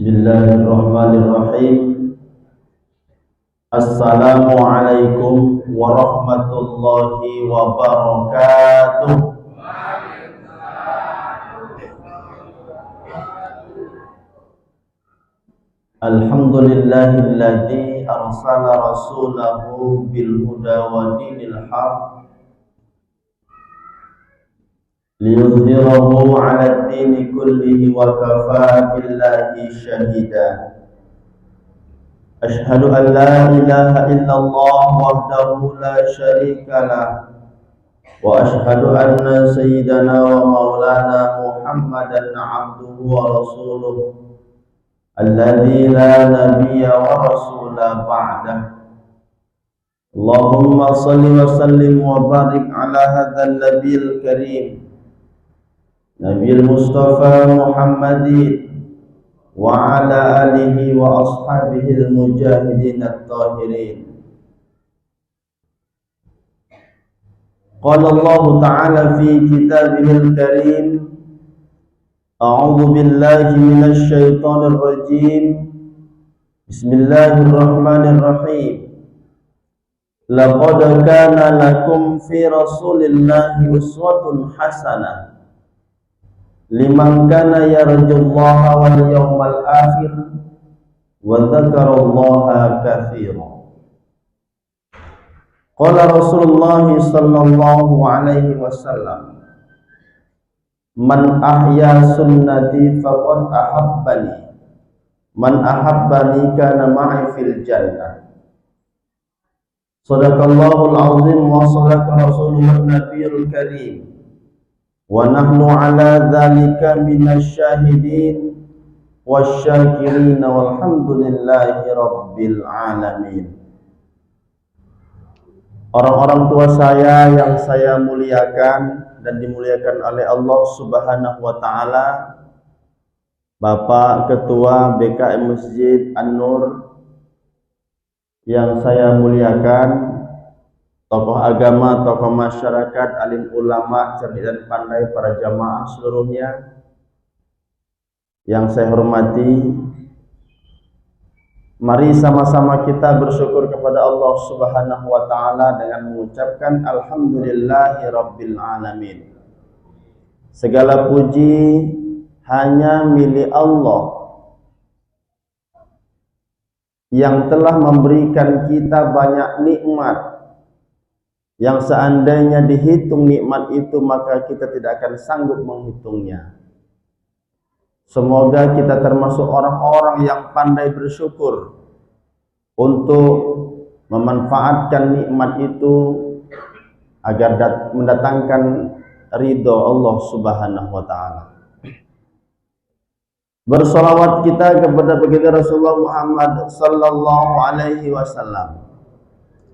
Bismillahirrahmanirrahim. Assalamualaikum warahmatullahi wabarakatuh. Alhamdulillahilladzi arsala rasulahu bil huda wa dinil haq liyudhhirahu 'ala ad-dini kullihi wa kafaa billahi shahida. Ashhadu an la ilaha illallah wahdahu la syarika lah wa ashhadu anna sayyidana wa maulana Muhammadan 'abduhu wa rasuluh alladzi la nabiyya wa rasula ba'dah. Allahumma salli wa sallim wa barik ala hadzal nabiyil karim Nabil Mustafa Muhammadin wa ala alihi wa ashabihil mujahidin at-tahirin. Qala Allah Ta'ala fi kitabihil karim, a'udzu billahi minasy syaithanir rajim. Bismillahirrahmanirrahim. Laqad kana lakum fi Rasulillahi uswatun hasanah liman kana yarjullaha wal yawmal akhir wa dzakarallaha katsiran. Qala Rasulullah sallallahu alaihi wasallam, man ahya sunnati faqad ahabbani, man ahabbani kana ma'i fil jannah. Sadaqallahul azim wa sadaqa rasuluhun nabiyul karim wa nahnu ala dzalika minasy syahidin wasyakirin walhamdulillahi rabbil alamin. Orang-orang tua saya yang saya muliakan dan dimuliakan oleh Allah Subhanahu wa taala, Bapak Ketua BKM Masjid An-Nur yang saya muliakan, tokoh agama, tokoh masyarakat, alim ulama, cerdik dan pandai, para jamaah seluruhnya yang saya hormati, mari sama-sama kita bersyukur kepada Allah Subhanahu wa taala dengan mengucapkan alhamdulillahi rabbil alamin. Segala puji hanya milik Allah yang telah memberikan kita banyak nikmat, yang seandainya dihitung nikmat itu maka kita tidak akan sanggup menghitungnya. Semoga kita termasuk orang-orang yang pandai bersyukur untuk memanfaatkan nikmat itu agar mendatangkan ridho Allah Subhanahu wa taala. Bersolawat kita kepada baginda Rasulullah Muhammad sallallahu alaihi wasallam.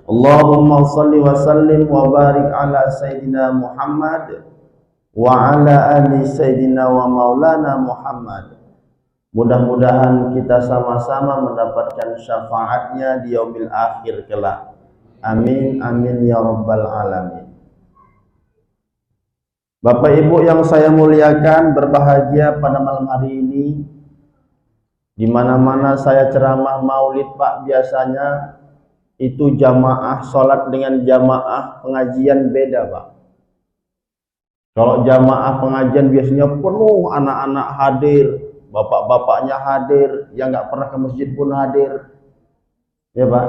Allahumma salli wa sallim wa barik ala Sayyidina Muhammad wa ala ali Sayyidina wa maulana Muhammad. Mudah-mudahan kita sama-sama mendapatkan syafaatnya di yaumil akhir kelak. Amin amin ya rabbal alamin. Bapak Ibu yang saya muliakan, berbahagia pada malam hari ini. Di mana-mana saya ceramah maulid Pak, biasanya itu jamaah sholat dengan jamaah pengajian beda Pak. Kalau jamaah pengajian biasanya penuh, anak-anak hadir, bapak-bapaknya hadir, yang nggak pernah ke masjid pun hadir, ya Pak.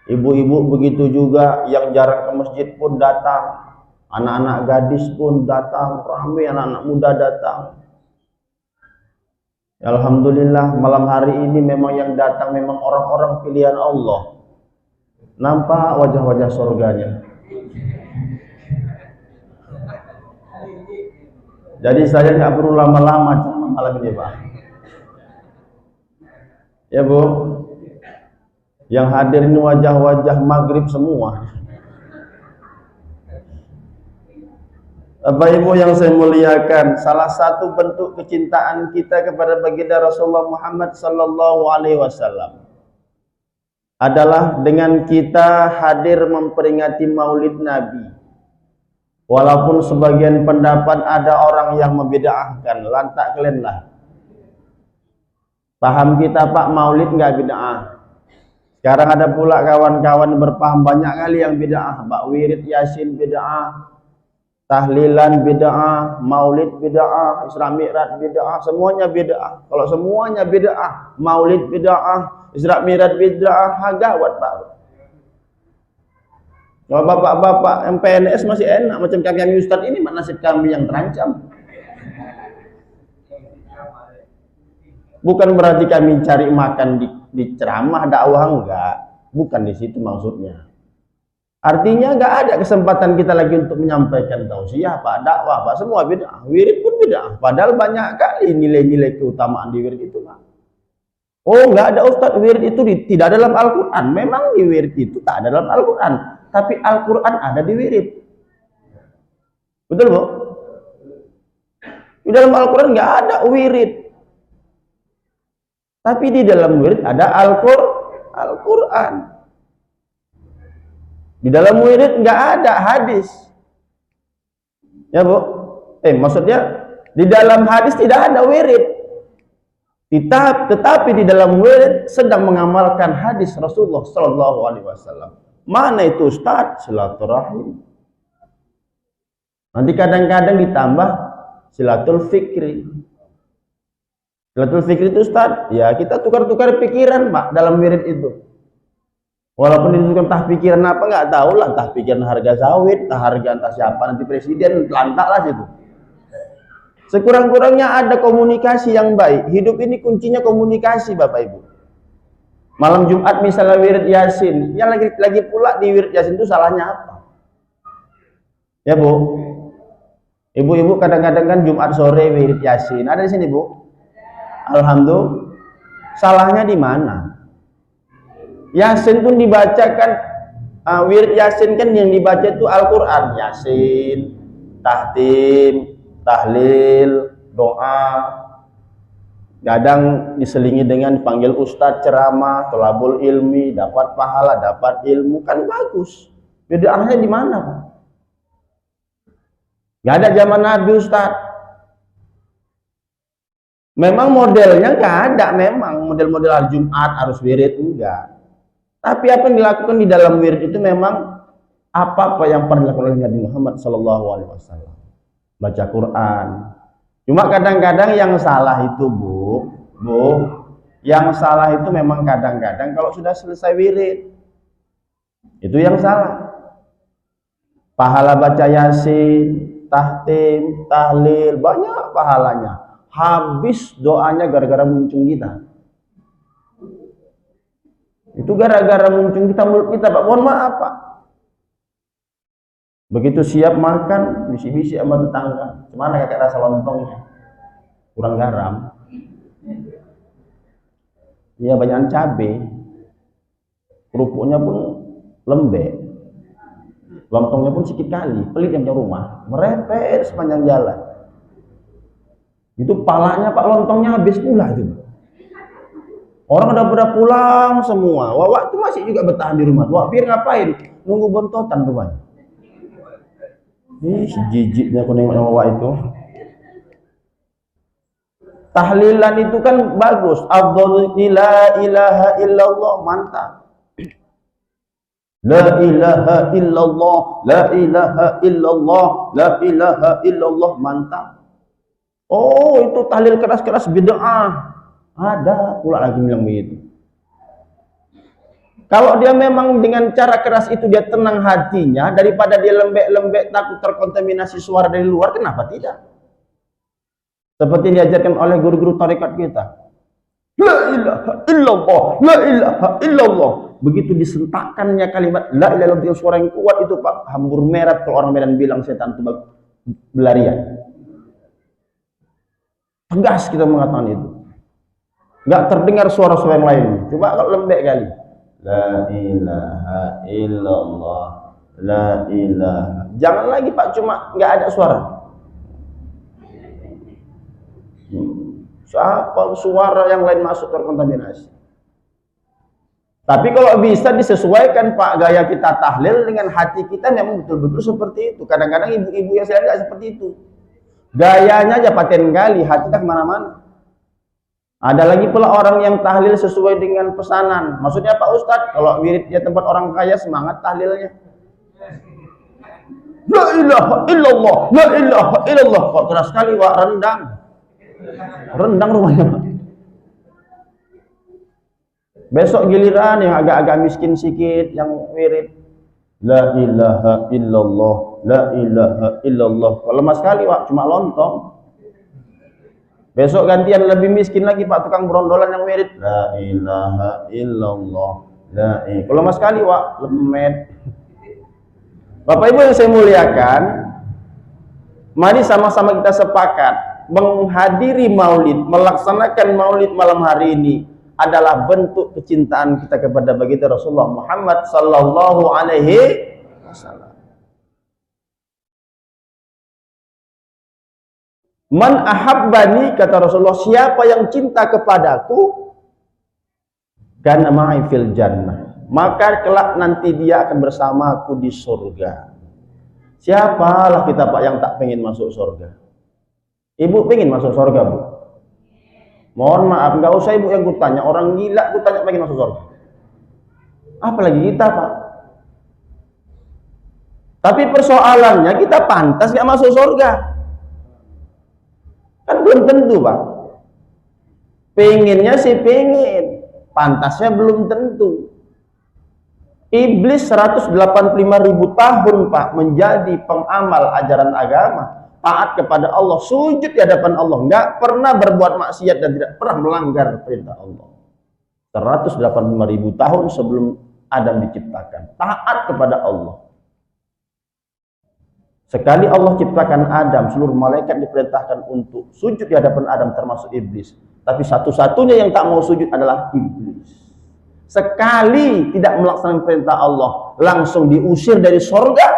Ibu-ibu begitu juga, yang jarang ke masjid pun datang, anak-anak gadis pun datang, ramai anak-anak muda datang. Alhamdulillah malam hari ini memang yang datang memang orang-orang pilihan Allah. Nampak wajah-wajah surganya. Jadi saya nggak perlu lama-lama ceramah malam ini Pak. Ya Bu, yang hadir ini wajah-wajah maghrib semua. Bapak Ibu yang saya muliakan, salah satu bentuk kecintaan kita kepada baginda Rasulullah Muhammad sallallahu alaihi wasallam adalah dengan kita hadir memperingati Maulid Nabi. Walaupun sebagian pendapat ada orang yang membid'ahkan, lantak kalian lah. Paham kita Pak, maulid nggak bid'ah. Sekarang ada pula kawan-kawan berpaham banyak kali yang bid'ah. Pak, wirid yasin bid'ah, tahlilan bid'ah, maulid bid'ah, Isra Mi'raj bid'ah, semuanya bid'ah. Kalau semuanya bid'ah, maulid bid'ah, Isra Mi'raj bid'ah, gawat Pak. Kalau bapak-bapak MPNS masih enak, macam kami Ustadz ini, nasib kami yang terancam. Bukan berarti kami cari makan di ceramah dakwah, enggak. Bukan di situ maksudnya. Artinya enggak ada kesempatan kita lagi untuk menyampaikan tausiah, Pak, dakwah, Pak, semua bid'ah. Wirid pun bid'ah. Padahal banyak kali nilai-nilai keutamaan di wirid itu, Pak. Oh, enggak ada Ustadz, wirid itu tidak dalam Al-Quran. Memang di wirid itu tak ada dalam Al-Quran. Tapi Al-Quran ada di wirid. Betul, Bu? Di dalam Al-Quran enggak ada wirid. Tapi di dalam wirid ada Al-Quran. Di dalam wirid nggak ada hadis. Ya Bu? Maksudnya di dalam hadis tidak ada wirid. Tetapi di dalam wirid sedang mengamalkan hadis Rasulullah Sallallahu Alaihi Wasallam. Mana itu Ustaz? Silaturahim. Nanti kadang-kadang ditambah silatul fikri. Silatul fikri itu Ustaz, ya kita tukar-tukar pikiran Pak dalam wirid itu. Walaupun ditukar entah pikiran apa nggak tahu lah, entah pikiran harga sawit, entah harga entah siapa nanti presiden, lantak lah situ. Sekurang-kurangnya ada komunikasi yang baik. Hidup ini kuncinya komunikasi Bapak Ibu. Malam Jumat misalnya wirid Yasin, yang lagi pula di wirid Yasin itu salahnya apa? Ya Bu, ibu-ibu kadang-kadang kan Jumat sore wirid Yasin, ada di sini Bu. Alhamdulillah. Salahnya di mana? Yasin pun dibacakan, wirid Yasin kan yang dibaca itu Al-Quran. Yasin, tahtim, tahlil, doa. Kadang diselingi dengan panggil ustadz, ceramah, tolabul ilmi, dapat pahala, dapat ilmu, kan bagus. Bid'ahnya di mana Pak? Gak ada zaman Nabi Ustadz. Memang modelnya nggak ada, memang model-model hari Jumat harus wirid, enggak. Tapi apa yang dilakukan di dalam wirid itu memang apa yang pernah dilakukan oleh Nabi Muhammad Sallallahu Alaihi Wasallam. Baca Quran. Cuma kadang-kadang yang salah itu Bu, yang salah itu memang kadang-kadang kalau sudah selesai wirid itu yang salah. Pahala baca Yasin, tahtim, tahlil, banyak pahalanya. Habis doanya gara-gara muncung kita. Itu gara-gara muncung kita mulut kita Pak. Mohon maaf Pak. Begitu siap makan, bisi-bisi sama tetangga. Gimana kakak rasa lontongnya? Kurang garam. Iya banyak cabai. Kerupuknya pun lembek. Lontongnya pun sedikit kali. Pelit yang punya rumah. Merepet sepanjang jalan. Itu palanya Pak, lontongnya habis pula itu. Orang udah pada pulang semua. Wawak itu masih juga bertahan di rumah. Wawak biar ngapain? Nunggu bontotan rumahnya. Ih, jijiknya aku nengok wawak itu. Tahlilan itu kan bagus. Afdhalu la ilaha illallah, mantap. La ilaha illallah, la ilaha illallah, la ilaha illallah, mantap. Oh, itu tahlil keras-keras bid'ah. Ada pula lagi bilang begitu. Kalau dia memang dengan cara keras itu dia tenang hatinya, daripada dia lembek-lembek takut terkontaminasi suara dari luar, kenapa tidak? Seperti diajarkan oleh guru-guru tarekat kita. La ilaha illallah, la ilaha illallah. Begitu disentakkannya kalimat la ilaha illallah dengan suara yang kuat itu Pak, hambur merah kalau orang Medan bilang setan itu berlarian. Tegas kita mengatakan itu. Nggak terdengar suara-suara yang lain. Coba kalau lembek kali. La ilaha illallah. La ilaha. Jangan lagi Pak cuma nggak ada suara. Siapa suara yang lain masuk terkontaminasi. Tapi kalau bisa disesuaikan Pak gaya kita tahlil dengan hati kita memang betul-betul seperti itu. Kadang-kadang ibu-ibu yang saya nggak seperti itu. Gayanya aja paten kali, hati tak kemana-mana. Ada lagi pula orang yang tahlil sesuai dengan pesanan. Maksudnya Pak Ustadz, kalau wiridnya tempat orang kaya semangat tahlilnya. La ilaha illallah, la ilaha illallah. Kok keras sekali, Wak, rendang. Rendang rumahnya, Pak. Besok giliran yang agak-agak miskin sedikit, yang wirid. La ilaha illallah, la ilaha illallah. Kalau mas sekali, Wak, cuma lontong. Besok gantian lebih miskin lagi, Pak, tukang berondolan yang wirid. La ilaha illallah, la ilaha. Kalau mas sekali, Wak, lemet. Bapak Ibu yang saya muliakan, mari sama-sama kita sepakat menghadiri maulid, melaksanakan maulid malam hari ini adalah bentuk kecintaan kita kepada baginda Rasulullah Muhammad sallallahu alaihi wasallam. Man ahabbani, kata Rasulullah, siapa yang cinta kepadaku, kana ma'i fil jannah, maka kelak nanti dia akan bersamaku di surga. Siapalah kita, Pak, yang tak pengen masuk surga? Ibu pengen masuk surga, Bu? Mohon maaf, nggak usah ibu yang kutanya, orang gila kutanya pengen masuk surga. Apalagi kita, Pak. Tapi persoalannya kita pantas nggak masuk surga? Kan belum tentu, Pak. Pengennya sih pengen, pantasnya belum tentu. Iblis 185.000 tahun, Pak, menjadi pengamal ajaran agama, taat kepada Allah, sujud di hadapan Allah, nggak pernah berbuat maksiat dan tidak pernah melanggar perintah Allah. 185.000 tahun sebelum Adam diciptakan, taat kepada Allah. Sekali Allah ciptakan Adam, seluruh malaikat diperintahkan untuk sujud di hadapan Adam, termasuk iblis. Tapi satu-satunya yang tak mau sujud adalah iblis. Sekali tidak melaksanakan perintah Allah, langsung diusir dari sorga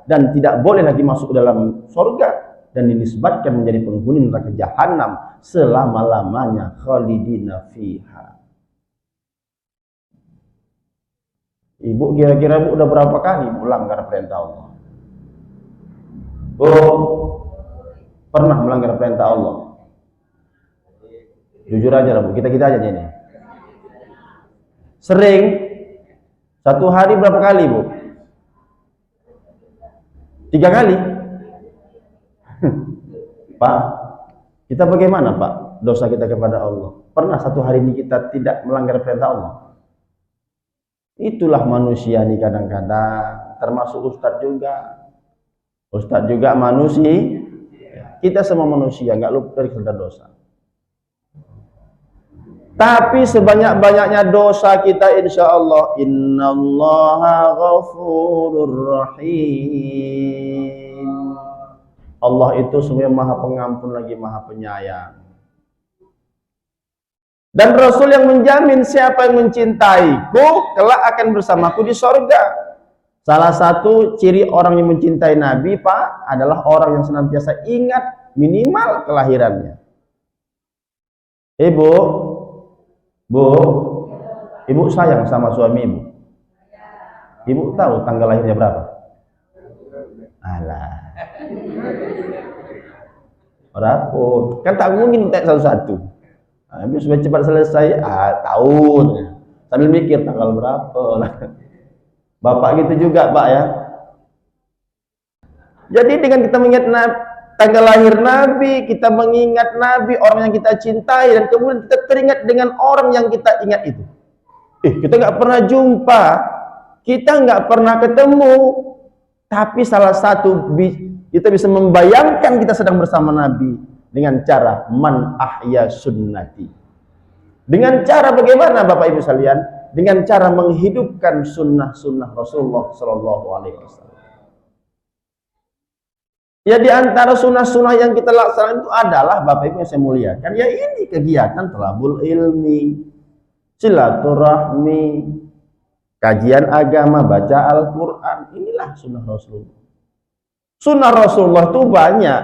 dan tidak boleh lagi masuk dalam sorga, dan dinisbatkan menjadi penghuni neraka jahanam selama-lamanya, khalidina fiha. Ibu kira-kira Bu udah berapa kali melanggar perintah Allah? Bu, pernah melanggar perintah Allah? Jujur aja lah, Bu, kita aja ini. Sering? Satu hari berapa kali, Bu? 3 kali? Pak, kita bagaimana, Pak, dosa kita kepada Allah? Pernah satu hari ini kita tidak melanggar perintah Allah? Itulah manusia nih kadang-kadang, termasuk Ustadz juga. Ustadz juga manusia, kita semua manusia, nggak luput dari dosa. Tapi sebanyak-banyaknya dosa kita, insya Allah, innallaha ghafurur rahim. Allah itu sebenarnya maha pengampun lagi maha penyayang. Dan Rasul yang menjamin siapa yang mencintaiku, kelak akan bersamaku di sorga. Salah satu ciri orang yang mencintai Nabi, Pak, adalah orang yang senantiasa ingat minimal kelahirannya. Ibu, Bu, Ibu sayang sama suami Ibu? Ibu tahu tanggal lahirnya berapa? Alah. Berapa? Kan tak mungkin tak satu-satu. Habis supaya cepat selesai, tahun. Sambil mikir tanggal berapa lah. Bapak gitu juga, Pak, ya. Jadi dengan kita mengingat tanggal lahir Nabi, kita mengingat Nabi, orang yang kita cintai, dan kemudian kita teringat dengan orang yang kita ingat itu. Kita nggak pernah jumpa, kita nggak pernah ketemu, tapi salah satu kita bisa membayangkan kita sedang bersama Nabi dengan cara man ahya sunnati. Dengan cara bagaimana, Bapak Ibu sekalian? Dengan cara menghidupkan sunnah-sunnah Rasulullah Shallallahu Alaihi Wasallam. Ya, di antara sunnah-sunnah yang kita laksanakan itu adalah, Bapak Ibu yang saya muliakan, ya ini kegiatan thalabul ilmi, silaturahmi, kajian agama, baca Al-Quran. Inilah sunnah Rasulullah. Sunnah Rasulullah itu banyak,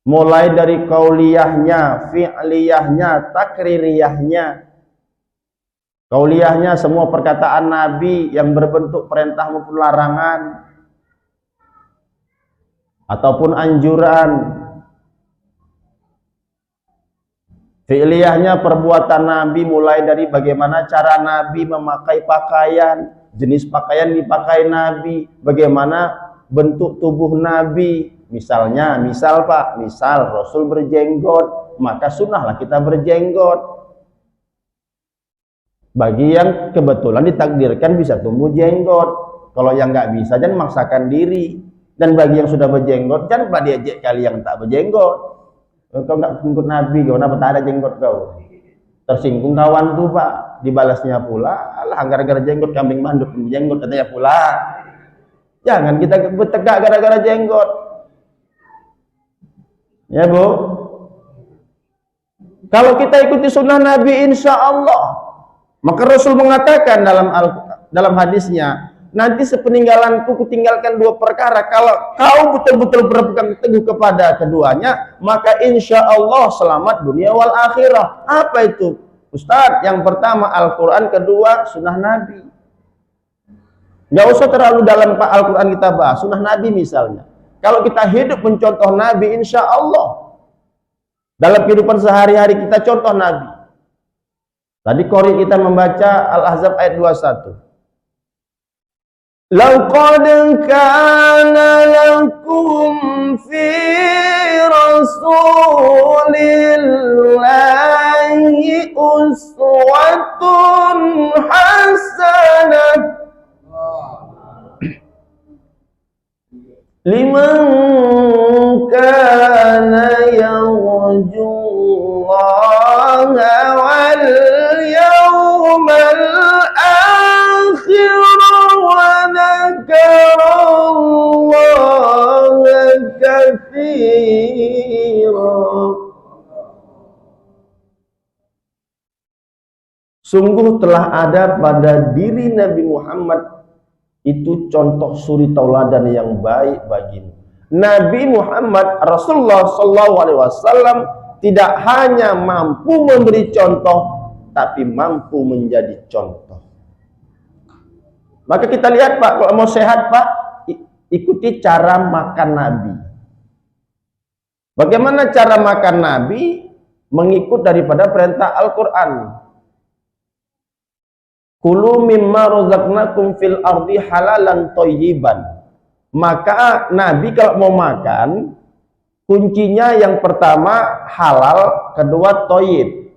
mulai dari qauliyahnya, fi'liyahnya, takririyahnya. Qauliyahnya semua perkataan Nabi yang berbentuk perintah maupun larangan ataupun anjuran. Fi'liyahnya perbuatan Nabi mulai dari bagaimana cara Nabi memakai pakaian, jenis pakaian dipakai Nabi, bagaimana bentuk tubuh Nabi. Misalnya, misal Rasul berjenggot, maka sunnahlah kita berjenggot. Bagi yang kebetulan ditakdirkan bisa tumbuh jenggot, kalau yang nggak bisa jangan memaksakan diri. Dan bagi yang sudah berjenggot, jangan pula diajak kali yang tak berjenggot. Kau nggak ikut Nabi, kau kenapa tak ada jenggot kau? Tersinggung kawan tuh Pak, dibalasnya pula, alah gara-gara jenggot kambing mandut jenggot katanya pula. Jangan kita bertegak gara-gara jenggot. Ya Bu. Kalau kita ikuti sunnah Nabi, insya Allah. Maka Rasul mengatakan dalam hadisnya, nanti sepeninggalanku kutinggalkan dua perkara. Kalau kau betul-betul berpegang teguh kepada keduanya, maka insya Allah selamat dunia wal akhirah. Apa itu Ustadz? Yang pertama Al-Quran, kedua sunnah Nabi. Gak usah terlalu dalam Al-Quran kita bahas, sunnah Nabi misalnya. Kalau kita hidup mencontoh Nabi, insya Allah dalam kehidupan sehari-hari kita contoh Nabi. Tadi Qori kita membaca Al-Ahzab ayat 21. Laqad kana lakum fi rasulillahi uswatun hasanah liman kana yarjullaha wal yawmal akhir wa dzakarallaha katsiran. Sungguh telah ada pada diri Nabi Muhammad itu contoh suri tauladan yang baik bagimu. Nabi Muhammad Rasulullah SAW tidak hanya mampu memberi contoh, tapi mampu menjadi contoh. Maka kita lihat Pak, kalau mau sehat Pak, ikuti cara makan Nabi. Bagaimana cara makan Nabi? Mengikut daripada perintah Al-Quran. Kulu mimma razaqnakum fil ardi halalan thayyiban. Maka Nabi kalau mau makan, kuncinya yang pertama halal, kedua thayyib.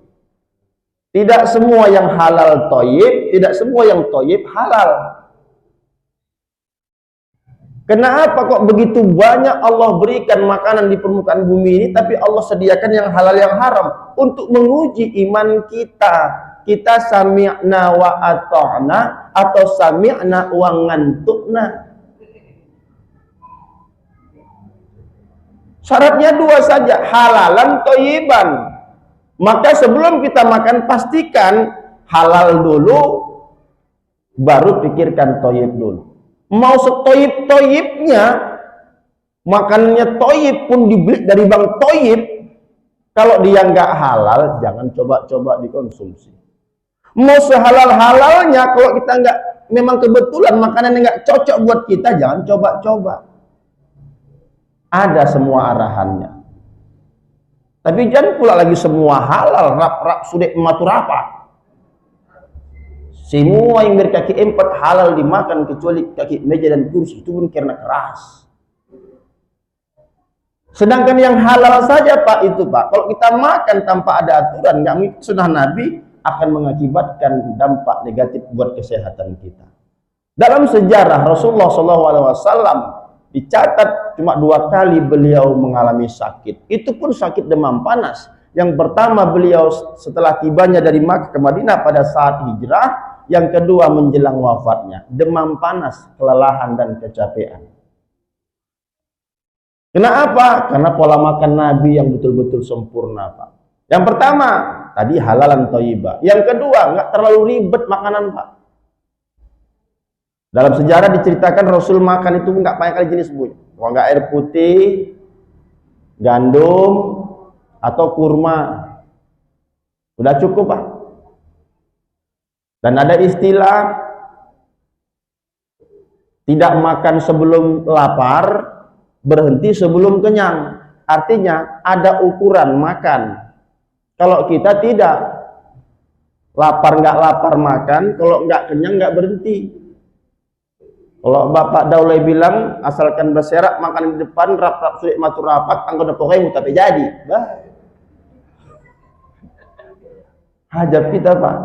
Tidak semua yang halal thayyib, tidak semua yang thayyib halal. Kenapa kok begitu banyak Allah berikan makanan di permukaan bumi ini, tapi Allah sediakan yang halal yang haram untuk menguji iman kita. Kita sami'na wa ata'na atau sami'na wa ngantukna. Syaratnya dua saja, halalan thayyiban. Maka sebelum kita makan pastikan halal dulu, baru pikirkan thayyib dulu. Mau setoyib-toyibnya, makannya thayyib pun dibeli dari Bang Thayyib, kalau dia nggak halal, jangan coba-coba dikonsumsi. Mau sehalal-halalnya, kalau kita nggak, memang kebetulan makanan yang nggak cocok buat kita, jangan coba-coba. Ada semua arahannya. Tapi jangan pula lagi semua halal, rap-rap sudah matur apa. Semua yang berkaki empat halal dimakan, kecuali kaki meja dan kursi, itu pun karena keras. Sedangkan yang halal saja Pak, itu Pak, kalau kita makan tanpa ada aturan, nggak mengikuti sunnah Nabi, akan mengakibatkan dampak negatif buat kesehatan kita. Dalam sejarah Rasulullah SAW dicatat cuma 2 kali beliau mengalami sakit. Itu pun sakit demam panas. Yang pertama beliau setelah tibanya dari Makkah ke Madinah pada saat hijrah. Yang kedua menjelang wafatnya. Demam panas, kelelahan dan kecapean. Kenapa? Karena pola makan Nabi yang betul-betul sempurna Pak. Yang pertama, tadi halalan thayyibah. Yang kedua, nggak terlalu ribet makanan Pak. Dalam sejarah diceritakan Rasul makan itu nggak banyak kali jenis Bu. Kalau nggak air putih, gandum, atau kurma. Sudah cukup Pak. Dan ada istilah tidak makan sebelum lapar, berhenti sebelum kenyang. Artinya ada ukuran makan. Kalau kita tidak, lapar nggak lapar makan, kalau nggak kenyang nggak berhenti. Kalau Bapak Daulay bilang asalkan berserak makan di depan rap-rap sulit matur rapat anggota pokoknya tapi jadi. Bah. Hajab kita Pak.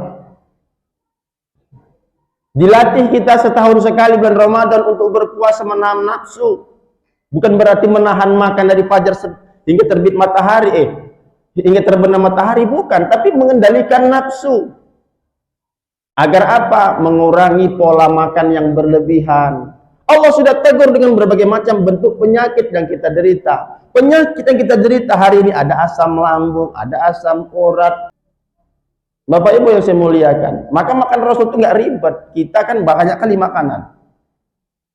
Dilatih kita setahun sekali bulan Ramadan untuk berpuasa menahan nafsu. Bukan berarti menahan makan dari fajar hingga terbit matahari, hingga terbenam matahari, bukan, tapi mengendalikan nafsu. Agar apa? Mengurangi pola makan yang berlebihan. Allah sudah tegur dengan berbagai macam bentuk penyakit yang kita derita. Penyakit yang kita derita hari ini ada asam lambung, ada asam urat. Bapak Ibu yang saya muliakan, maka makan Rasul itu nggak ribet. Kita kan banyak kali makanan.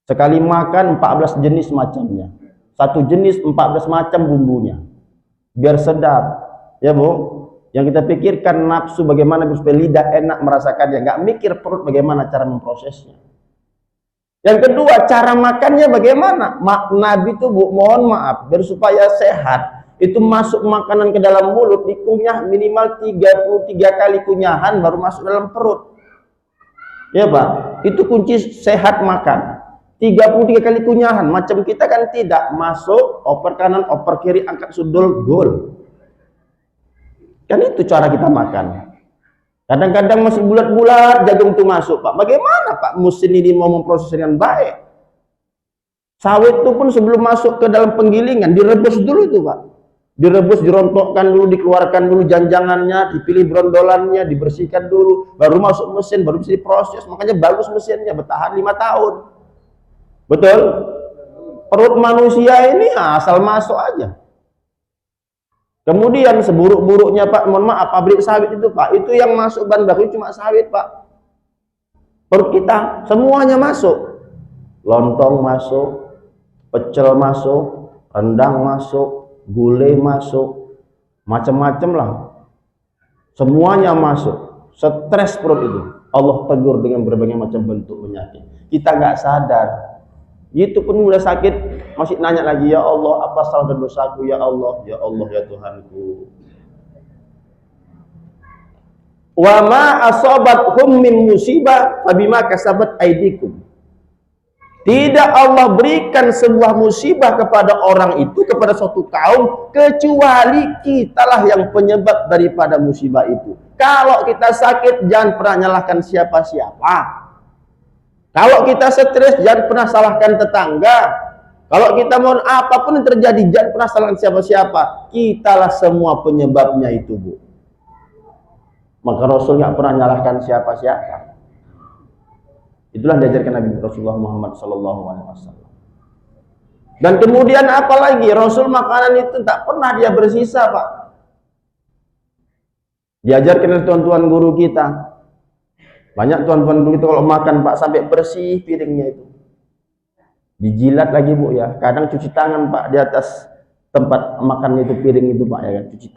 Sekali makan 14 jenis macamnya. Satu jenis 14 macam bumbunya. Biar sedap. Ya Bu? Yang kita pikirkan nafsu bagaimana supaya lidah enak merasakannya, nggak mikir perut bagaimana cara memprosesnya. Yang kedua, cara makannya bagaimana? Nabi itu Bu, mohon maaf, biar supaya sehat, itu masuk makanan ke dalam mulut, dikunyah minimal 33 kali kunyahan baru masuk dalam perut. Ya Pak, itu kunci sehat makan. 33 kali kunyahan, macam kita kan tidak, masuk, oper kanan, oper kiri, angkat sudul, gol. Kan itu cara kita makan. Kadang-kadang masih bulat-bulat jagung itu masuk, Pak. Bagaimana Pak musim ini mau memproses dengan baik? Sawit itu pun sebelum masuk ke dalam penggilingan direbus dulu itu, Pak. Direbus, dirontokkan dulu, dikeluarkan dulu janjangannya, dipilih brondolannya, dibersihkan dulu, baru masuk mesin, baru bisa diproses. Makanya bagus mesinnya, bertahan 5 tahun. Betul? Perut manusia ini asal masuk aja. Kemudian seburuk-buruknya Pak, mohon maaf, pabrik sawit itu Pak, itu yang masuk bahan baku cuma sawit Pak. Perut kita semuanya masuk. Lontong masuk, pecel masuk, rendang masuk, gulai masuk, macam-macam lah. Semuanya masuk. Stres perut itu. Allah tegur dengan berbagai macam bentuk penyakit. Kita nggak sadar. Itu pun udah sakit masih nanya lagi, ya Allah apa salah dan dosaku, ya Allah ya Tuhanku. Wa ma asabathum min musibah fabima kasabat aydikum. Tidak Allah berikan sebuah musibah kepada orang itu, kepada suatu kaum, kecuali kitalah yang penyebab daripada musibah itu. Kalau kita sakit jangan pernah nyalahkan siapa-siapa. Kalau kita stres, jangan pernah salahkan tetangga. Kalau kita mohon apapun yang terjadi, jangan pernah salahkan siapa-siapa. Kitalah semua penyebabnya itu, Bu. Maka Rasul nggak pernah nyalahkan siapa-siapa. Itulah diajarkan Nabi Rasulullah Muhammad SAW. Dan kemudian apalagi Rasul makanan itu tak pernah dia bersisa, Pak. Diajarkan oleh tuan-tuan guru kita. Banyak tuan-tuan guru itu kalau makan Pak sampai bersih piringnya itu. Dijilat lagi Bu ya. Kadang cuci tangan Pak di atas tempat makannya itu, piring itu Pak ya kan. Cuci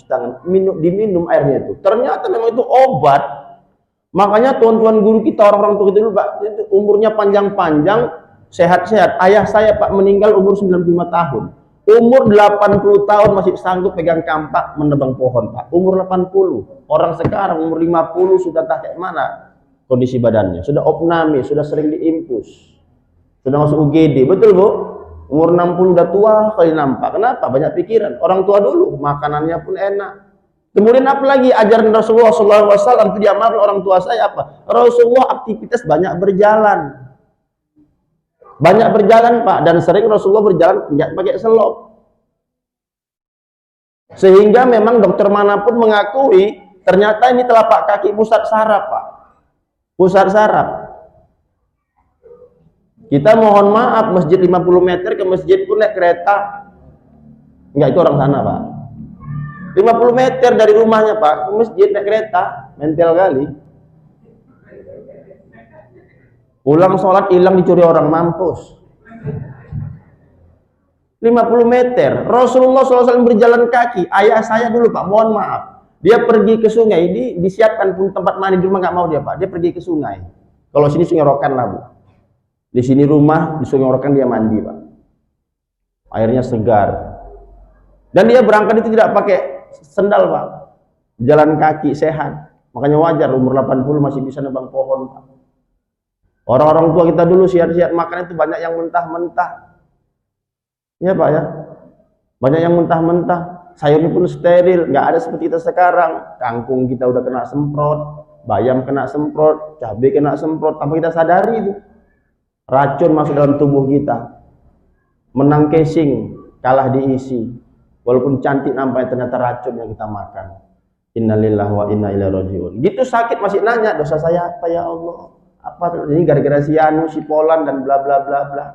tangan, diminum airnya itu. Ternyata memang itu obat. Makanya tuan-tuan guru kita, orang-orang tua itu dulu Pak, itu umurnya panjang-panjang, sehat-sehat. Ayah saya Pak meninggal umur 95 tahun. Umur 80 tahun masih sanggup pegang kampak menebang pohon Pak. Umur 80. Orang sekarang umur 50 sudah tak kayak mana kondisi badannya. Sudah opname, sudah sering diimpus. Sudah masuk UGD. Betul Bu? Umur 60 udah tua kali nampak. Kenapa? Banyak pikiran. Orang tua dulu, makanannya pun enak. Kemudian apalagi ajaran Rasulullah SAW itu diamalkan orang tua saya apa? Rasulullah aktivitas banyak berjalan. Banyak berjalan Pak, dan sering Rasulullah berjalan tidak pakai selop. Sehingga memang dokter manapun mengakui ternyata ini telapak kaki pusat saraf Pak. Pusat saraf. Kita mohon maaf, masjid 50 meter ke masjid pun naik kereta. Enggak, itu orang sana Pak. 50 meter dari rumahnya Pak ke masjid naik kereta, mental kali. Pulang sholat hilang dicuri orang, mampus. 50 meter. Rasulullah SAW berjalan kaki. Ayah saya dulu Pak, mohon maaf. Dia pergi ke sungai, ini disiapkan pun tempat mandi di rumah, nggak mau dia Pak. Dia pergi ke sungai. Kalau sini Sungai Rokan lah Bu. Di sini rumah, di Sungai Rokan dia mandi Pak. Airnya segar. Dan dia berangkat itu tidak pakai sendal Pak. jalan kaki sehat. Makanya wajar umur 80 masih bisa nebang pohon, Pak. Orang-orang tua kita dulu sihat-sihat makan itu banyak yang mentah-mentah. Ya Pak ya. Banyak yang mentah-mentah. Sayurnya pun steril, nggak ada seperti kita sekarang. Kangkung kita udah kena semprot, bayam kena semprot, cabai kena semprot, tanpa kita sadari itu. Racun masuk dalam tubuh kita. Menang casing, kalah diisi. Walaupun cantik nampaknya, ternyata racun yang kita makan. Innalillahi wa inna ilaihi rajiun. Gitu sakit masih nanya, dosa saya apa ya Allah? Apa ini gara-gara si Anu, si Polan dan bla bla bla bla.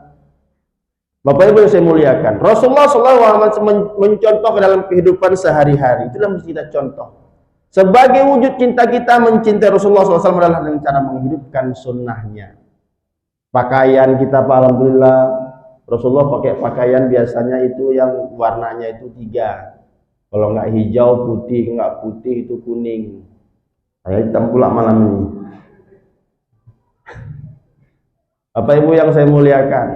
Bapak Ibu yang saya muliakan, Rasulullah SAW mencontoh ke dalam kehidupan sehari-hari. Itulah mesti kita contoh. Sebagai wujud cinta kita mencintai Rasulullah SAW adalah dengan cara menghidupkan sunnahnya. Pakaian kita, Pak, alhamdulillah, Rasulullah pakai pakaian biasanya itu yang warnanya itu 3. Kalau nggak hijau, putih, nggak putih itu kuning. Saya hitam pula malam ini. Bapak Ibu yang saya muliakan,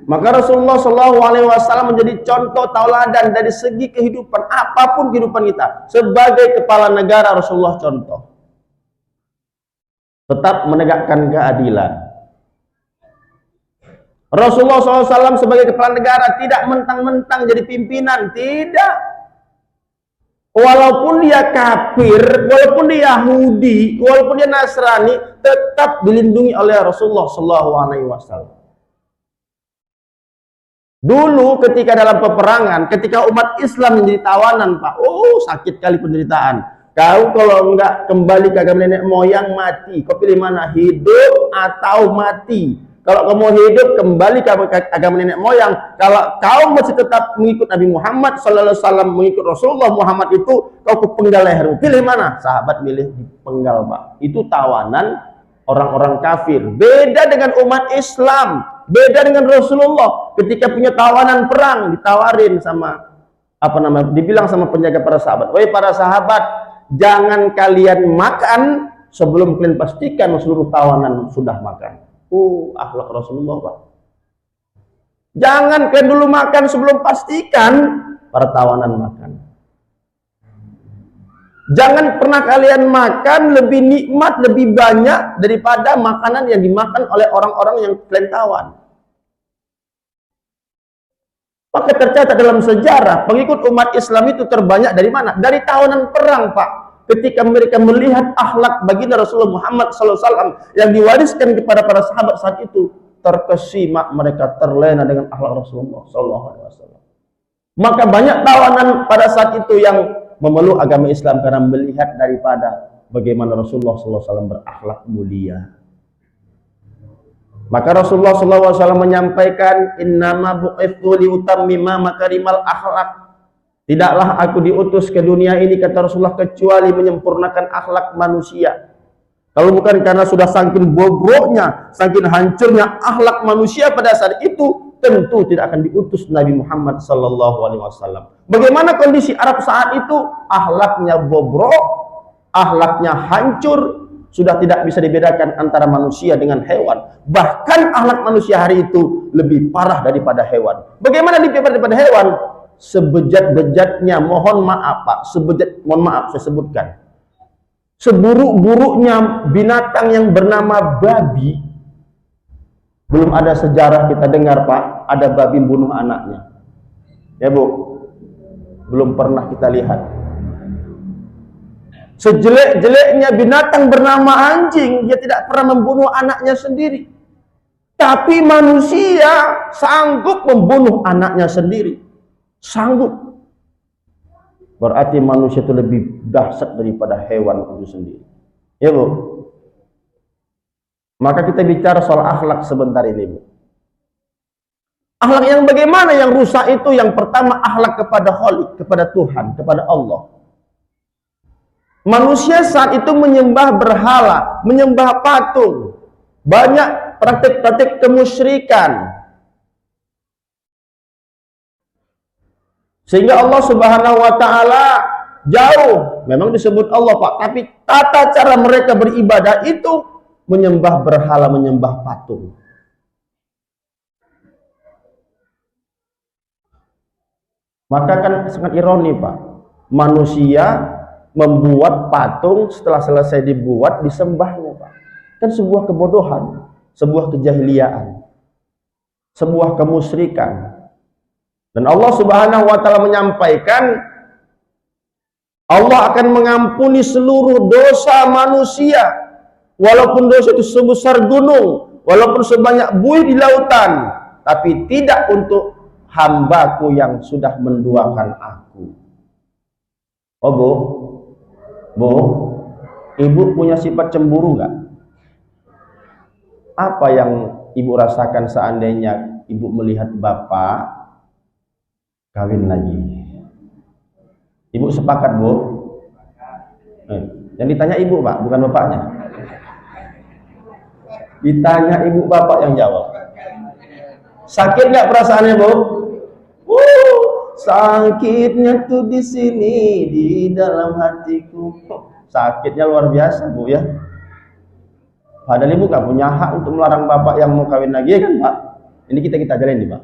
maka Rasulullah SAW menjadi contoh tauladan dari segi kehidupan, apapun kehidupan kita. Sebagai kepala negara, Rasulullah contoh. Tetap menegakkan keadilan. Rasulullah SAW sebagai kepala negara tidak mentang-mentang jadi pimpinan, tidak. Walaupun dia kafir, walaupun dia Yahudi, walaupun dia Nasrani, tetap dilindungi oleh Rasulullah SAW. Dulu ketika dalam peperangan, ketika umat Islam menjadi tawanan, Pak, sakit kali penderitaan. Kau kalau enggak kembali ke agama nenek moyang mati. Kau pilih mana? Hidup atau mati? Kalau kau mau hidup, kembali ke agama nenek moyang. Kalau kau masih tetap mengikut Nabi Muhammad SAW, mengikut Rasulullah Muhammad itu, kau kepenggal lehermu. Pilih mana? Sahabat milih dipenggal, Pak. Itu tawanan orang-orang kafir. Beda dengan umat Islam. Beda dengan Rasulullah. Ketika punya tawanan perang, ditawarin sama, dibilang sama penjaga para sahabat. Wahai para sahabat, jangan kalian makan sebelum kalian pastikan seluruh tawanan sudah makan. Akhlak Rasulullah, Pak. Jangan kalian dulu makan sebelum pastikan para tawanan makan. Jangan pernah kalian makan lebih nikmat, lebih banyak daripada makanan yang dimakan oleh orang-orang yang kalian tawan. Maka tercatat dalam sejarah, pengikut umat Islam itu terbanyak dari mana? Dari tawanan perang, Pak. Ketika mereka melihat akhlak baginda Rasulullah Muhammad SAW yang diwariskan kepada para sahabat saat itu, terkesima mereka, terlena dengan akhlak Rasulullah SAW. Maka banyak tawanan pada saat itu yang memeluk agama Islam karena melihat daripada bagaimana Rasulullah SAW berakhlak mulia. Maka Rasulullah SAW menyampaikan, innama bu'ithu liutammima makarimal akhlak. Tidaklah aku diutus ke dunia ini, kata Rasulullah, kecuali menyempurnakan akhlak manusia. Kalau bukan karena sudah saking bobroknya, saking hancurnya akhlak manusia pada saat itu, tentu tidak akan diutus Nabi Muhammad SAW. Bagaimana kondisi Arab saat itu? Akhlaknya bobrok, akhlaknya hancur, sudah tidak bisa dibedakan antara manusia dengan hewan. Bahkan akhlak manusia hari itu lebih parah daripada hewan. Bagaimana lebih parah daripada hewan? Sebejat-bejatnya, mohon maaf Pak, mohon maaf saya sebutkan, seburuk-buruknya binatang yang bernama babi, belum ada sejarah kita dengar, Pak, ada babi bunuh anaknya. Ya Bu, belum pernah kita lihat. Sejelek-jeleknya binatang bernama anjing, dia tidak pernah membunuh anaknya sendiri. Tapi manusia sanggup membunuh anaknya sendiri. Sanggup. Berarti manusia itu lebih dahsyat daripada hewan itu sendiri. Ya Bu. Maka kita bicara soal akhlak sebentar ini, Bu. Akhlak yang bagaimana yang rusak itu? Yang pertama akhlak kepada Khalik, kepada Tuhan, kepada Allah. Manusia saat itu menyembah berhala, menyembah patung. Banyak praktik-praktik kemusyrikan. Sehingga Allah Subhanahu wa taala jauh, memang disebut Allah, Pak, tapi tata cara mereka beribadah itu menyembah berhala, menyembah patung. Maka kan sangat ironi, Pak. manusia membuat patung, setelah selesai dibuat disembahnya, Pak. Kan sebuah kebodohan, sebuah kejahiliaan, sebuah kemusyrikan. Dan Allah Subhanahu wa taala menyampaikan Allah akan mengampuni seluruh dosa manusia, walaupun dosa itu sebesar gunung, walaupun sebanyak buih di lautan, tapi tidak untuk hambaku yang sudah menduakan aku. Oh Bu, ibu punya sifat cemburu nggak? Apa yang ibu rasakan seandainya ibu melihat bapak kawin lagi? Ibu sepakat, Bu? Yang ditanya ibu, Pak, bukan bapaknya. Ditanya ibu, bapak yang jawab. Sakit nggak perasaannya, Bu? Sakitnya tuh di sini, di dalam hatiku. Sakitnya luar biasa, Bu, ya. Padahal ibu nggak punya hak untuk melarang bapak yang mau kawin lagi, ya kan, Pak? Ini kita ajarin nih, Pak.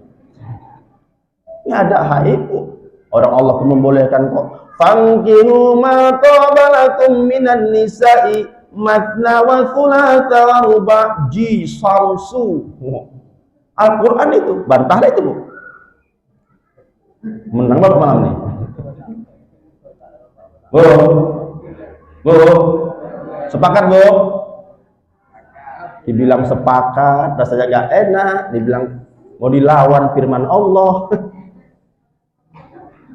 Ini ada hak ibu. Orang Allah pun membolehkan kok. Fankihu ma qabalakum minan nisa'i matna wa thulatha wa ruba' jisamsu. Al-Quran itu, bantahlah itu, Bu. Menang bapak malam nih. Bu, sepakat, Bu? Dibilang sepakat, rasanya gak enak. Dibilang mau dilawan firman Allah.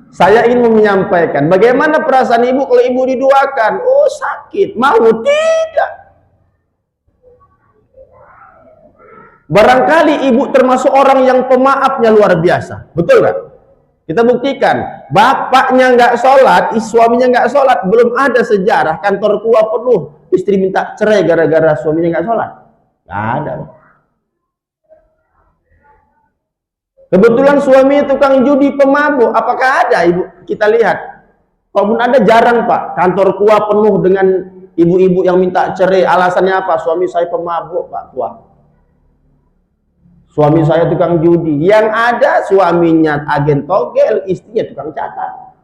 Saya ingin menyampaikan bagaimana perasaan ibu kalau ibu diduakan. Oh, sakit, mau tidak? Barangkali ibu termasuk orang yang pemaafnya luar biasa, betul nggak? Kita buktikan, bapaknya nggak sholat, suaminya nggak sholat, belum ada sejarah kantor tua penuh istri minta cerai gara-gara suaminya nggak sholat. Nggak ada. Kebetulan suami tukang judi pemabuk, apakah ada ibu? Kita lihat, kalaupun ada jarang, Pak. Kantor tua penuh dengan ibu-ibu yang minta cerai. Alasannya apa? Suami saya pemabuk, Pak tua. Suami saya tukang judi. Yang ada suaminya agen togel, istrinya tukang catat.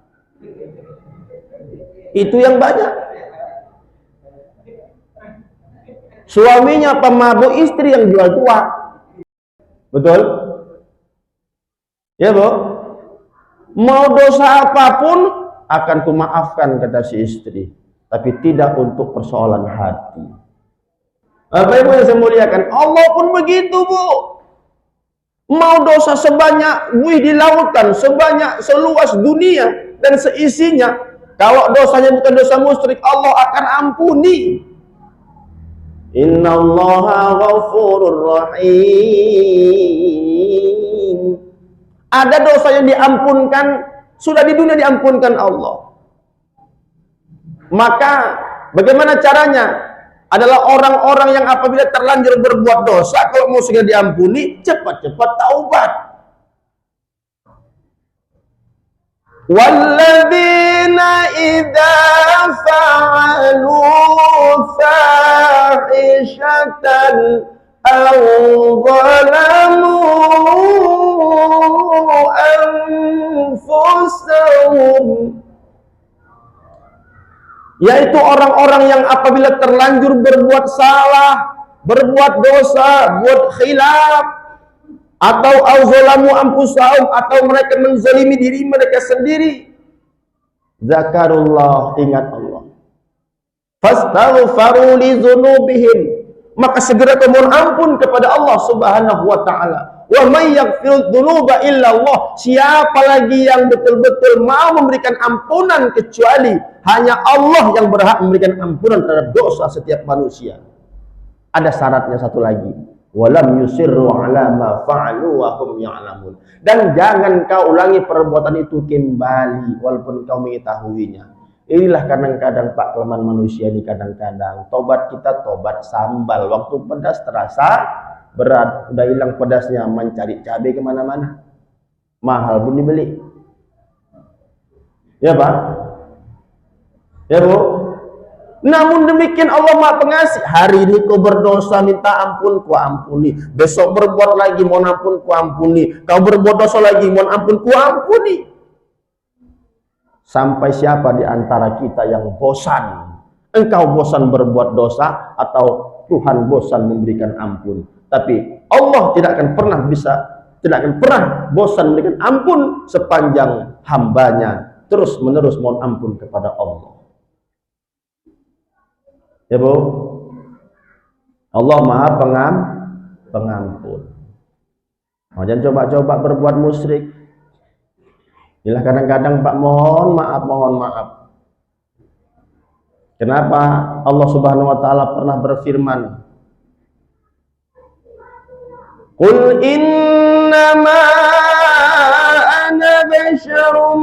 Itu yang banyak. Suaminya pemabuk, istri yang jual tua. Betul? Ya, Bu? Mau dosa apapun akan kumaafkan, kata si istri, tapi tidak untuk persoalan hati. Apa Ibu yang saya muliakan? Allah pun begitu, Bu. Mau dosa sebanyak buih di lautan, sebanyak seluas dunia dan seisinya, kalau dosanya bukan dosa musyrik, Allah akan ampuni. Innallaha ghafurur rahim. Ada dosa yang diampunkan, sudah di dunia diampunkan Allah. Maka bagaimana caranya? Adalah orang-orang yang apabila terlanjur berbuat dosa, kalau mau segera diampuni, cepat-cepat taubat. Walladzina idza fa'alu fahishatan aw zalamu anfusahum, yaitu orang-orang yang apabila terlanjur berbuat salah, berbuat dosa, buat khilaf, atau auzalamu anfusahum, atau mereka menzalimi diri mereka sendiri, zakarullah, ingat Allah, fastaghfaru li dzunubihim, maka segera memohon ampun kepada Allah Subhanahu wa taala. Wa may yaghfiru dzunuba illa Allah, siapa lagi yang betul-betul mau memberikan ampunan kecuali hanya Allah yang berhak memberikan ampunan terhadap dosa setiap manusia. Ada syaratnya satu lagi, walam yusirru ala ma fa'alu wa hum ya'lamun, dan jangan kau ulangi perbuatan itu kembali walaupun kau mengetahuinya. Inilah kadang-kadang Pak, kelemahan manusia ini. Kadang-kadang tobat kita tobat sambal, waktu pedas terasa berat, udah hilang pedasnya, mencari cabai kemana-mana, mahal pun dibeli. Ya Pak, ya Bu. Namun demikian Allah Maha Pengasih. Hari ini kau berdosa, minta ampun, ku ampuni. Besok berbuat lagi, mohon ampun, ku ampuni. Kau berbuat dosa lagi, mohon ampun, ku ampuni. Sampai siapa di antara kita yang bosan? Engkau bosan berbuat dosa atau Tuhan bosan memberikan ampun? Tapi Allah tidak akan pernah bosan memberikan ampun sepanjang hambanya terus menerus mohon ampun kepada Allah. Ya Bu, Allah Maha Pengampun. Jangan coba-coba berbuat musyrik. Bila kadang-kadang Pak mohon maaf. Kenapa Allah Subhanahu wa taala pernah berfirman, "Qul innama ana basyarum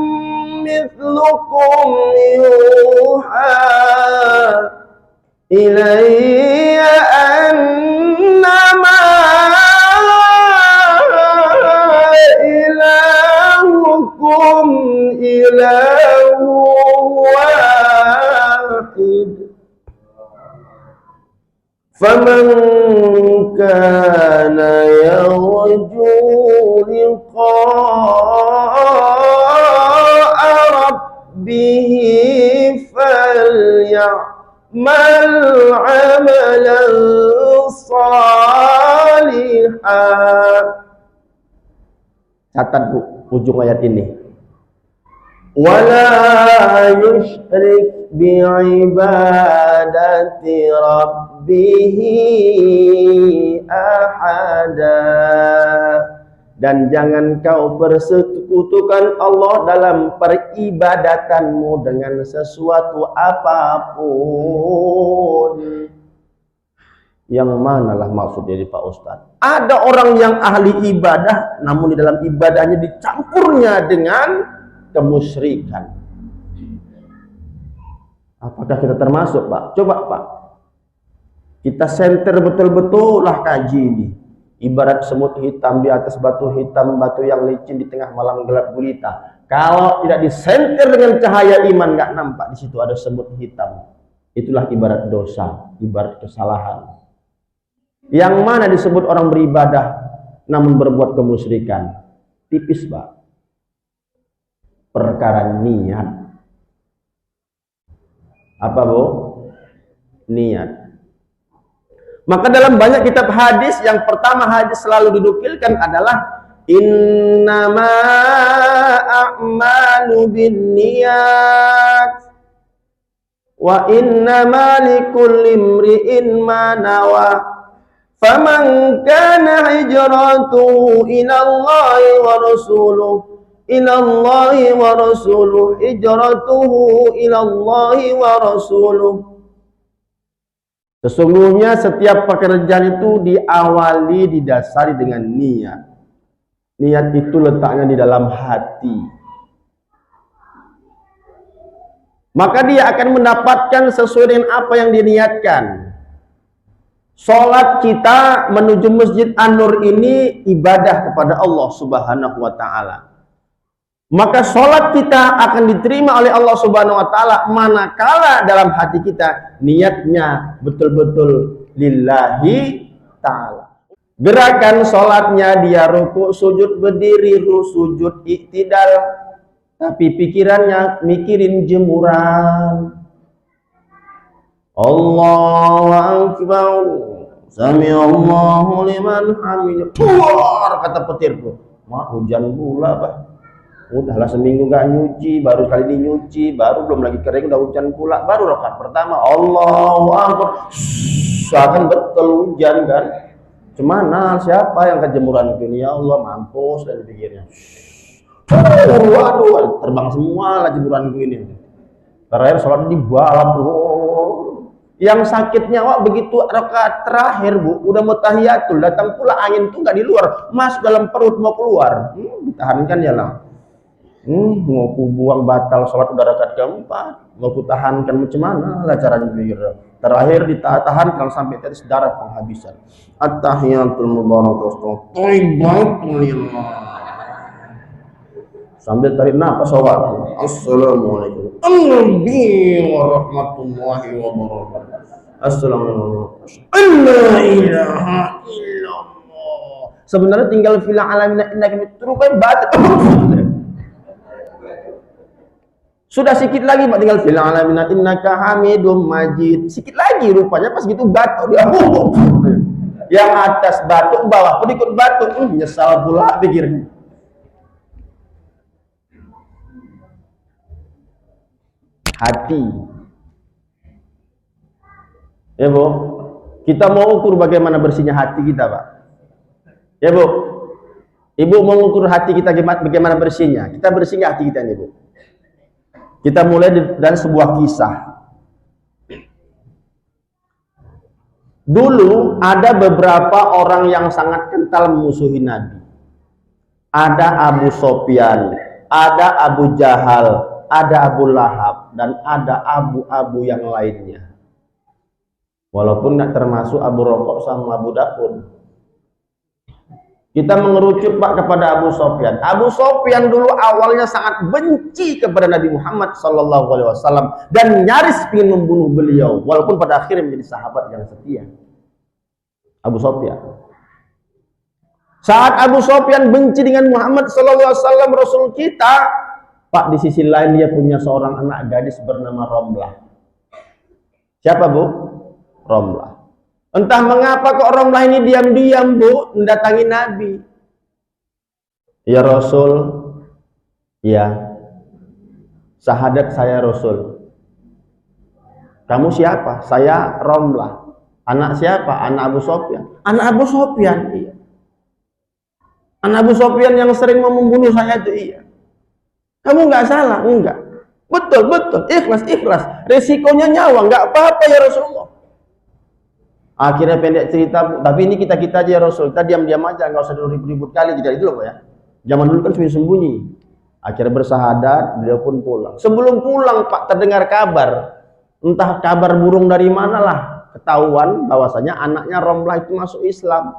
mithlukum yuha ilayya annama ilahukum ilahu wahid faman kana yarju liqa'a rabbih falyamal 'amalan salihan." Catat Bu, ujung ayat ini. Wala yusyrik bi'ibadati rabbih ahada. Dan jangan kau persekutukan Allah dalam peribadatanmu dengan sesuatu apapun. Yang manalah maksudnya di Pak Ustadz? Ada orang yang ahli ibadah, namun di dalam ibadahnya dicampurnya dengan kemusyrikan. Apakah kita termasuk Pak? Coba Pak, kita senter betul-betul lah kaji ini. Ibarat semut hitam di atas batu hitam, batu yang licin di tengah malam gelap gulita. Kalau tidak disenter dengan cahaya iman, nggak nampak di situ ada semut hitam. Itulah ibarat dosa, ibarat kesalahan. Yang mana disebut orang beribadah namun berbuat kemusyrikan? Tipis Pak. Perkara niat. Apa Bu? Niat. Maka dalam banyak kitab hadis, yang pertama hadis selalu didukilkan adalah innama a'malu binniyat wa innama likulli imri'in ma nawa. Faman kana hijratuhu ila Allah wa rasuluhu hijratuhu ila Allah wa rasuluhu. Sesungguhnya setiap pekerjaan itu diawali, didasari dengan niat. Niat itu letaknya di dalam hati. Maka dia akan mendapatkan sesuai dengan apa yang diniatkan. Sholat kita menuju Masjid An-Nur ini ibadah kepada Allah Subhanahu wa ta'ala. Maka sholat kita akan diterima oleh Allah Subhanahu wa ta'ala manakala dalam hati kita niatnya betul-betul lillahi ta'ala. Gerakan sholatnya dia ruku, sujud berdiri, sujud iktidal, tapi pikirannya mikirin jemuran. Allahu Akbar, sami Allahu liman hamidah. Puar, kata petir bro. Hujan pula Pak. Udahlah seminggu gak nyuci, baru kali ini nyuci, baru belum lagi kering udah hujan pula. Baru rakaat pertama Allahu Akbar, akan betul hujan kan. Cemana siapa yang kejemuran ini? Ya Allah, mampus dan pikirnya. Waduh, terbang semua lah jemuran ini. Terakhir sholat di balap. Yang sakitnya Wak begitu rakaat terakhir Bu, udah mau tahiyatul, datang pula angin tuh nggak di luar, masuk dalam perut mau keluar. Ditahankan ya lah. Mau ku buang batal sholat udah rakaat keempat, mau ku tahankan macam mana lah caranya pikir. Terakhir ditahankan sampai tetes darah penghabisan. At-tahiyatul mubarakatuh thayyibatun lillah. Sambil tarik nafas awak. Assalamualaikum warahmatullahi wabarakatuh. Assalamualaikum. La ilaha illallah. Sebenarnya tinggal fil alamin innaka mitrubai batal. Sudah sikit lagi Pak, tinggal fil alamina innaka hamidum majid. Sikit lagi rupanya pas gitu batuk dia. Yang atas batuk, bawah pun ikut batuk. Nyesal pula pikirnya. Hati. Ya Bu, kita mau ukur bagaimana bersihnya hati kita Pak. Ya Bu, Ibu mau ukur hati kita bagaimana bersihnya. Kita bersihnya hati kita nih Bu. Kita mulai dari sebuah kisah. Dulu ada beberapa orang yang sangat kental memusuhi Nabi. Ada Abu Sofyan, ada Abu Jahal, ada Abu Lahab, dan ada abu-abu yang lainnya. Walaupun tidak termasuk Abu Rokok sama Abu Dapur. Kita mengerucut Pak kepada Abu Sofyan. Abu Sofyan dulu awalnya sangat benci kepada Nabi Muhammad SAW dan nyaris ingin membunuh beliau, walaupun pada akhirnya menjadi sahabat yang setia. Abu Sofyan. Saat Abu Sofyan benci dengan Muhammad SAW, Rasul kita, Pak, di sisi lain dia punya seorang anak gadis bernama Romlah. Siapa Bu? Romlah. Entah mengapa kok Romlah ini diam-diam Bu mendatangi Nabi. Ya Rasul, ya, syahadat saya Rasul. Kamu siapa? Saya Romlah. Anak siapa? Anak Abu Sofyan. Anak Abu Sofyan, iya. Anak Abu Sofyan yang sering mau membunuh saya itu, iya. Kamu nggak salah, enggak. Betul, betul, ikhlas, ikhlas. Resikonya nyawa, nggak apa-apa ya Rasulullah. Akhirnya pendek cerita, tapi ini kita-kita aja ya Rasul. Kita diam-diam aja, nggak usah ribut-ribut kali, tidak itu loh Pak ya. Zaman dulu kan sembunyi-sembunyi. Akhirnya bersahadat, beliau pun pulang. Sebelum pulang Pak terdengar kabar, entah kabar burung dari mana lah, ketahuan bahwasanya anaknya Romlah itu masuk Islam.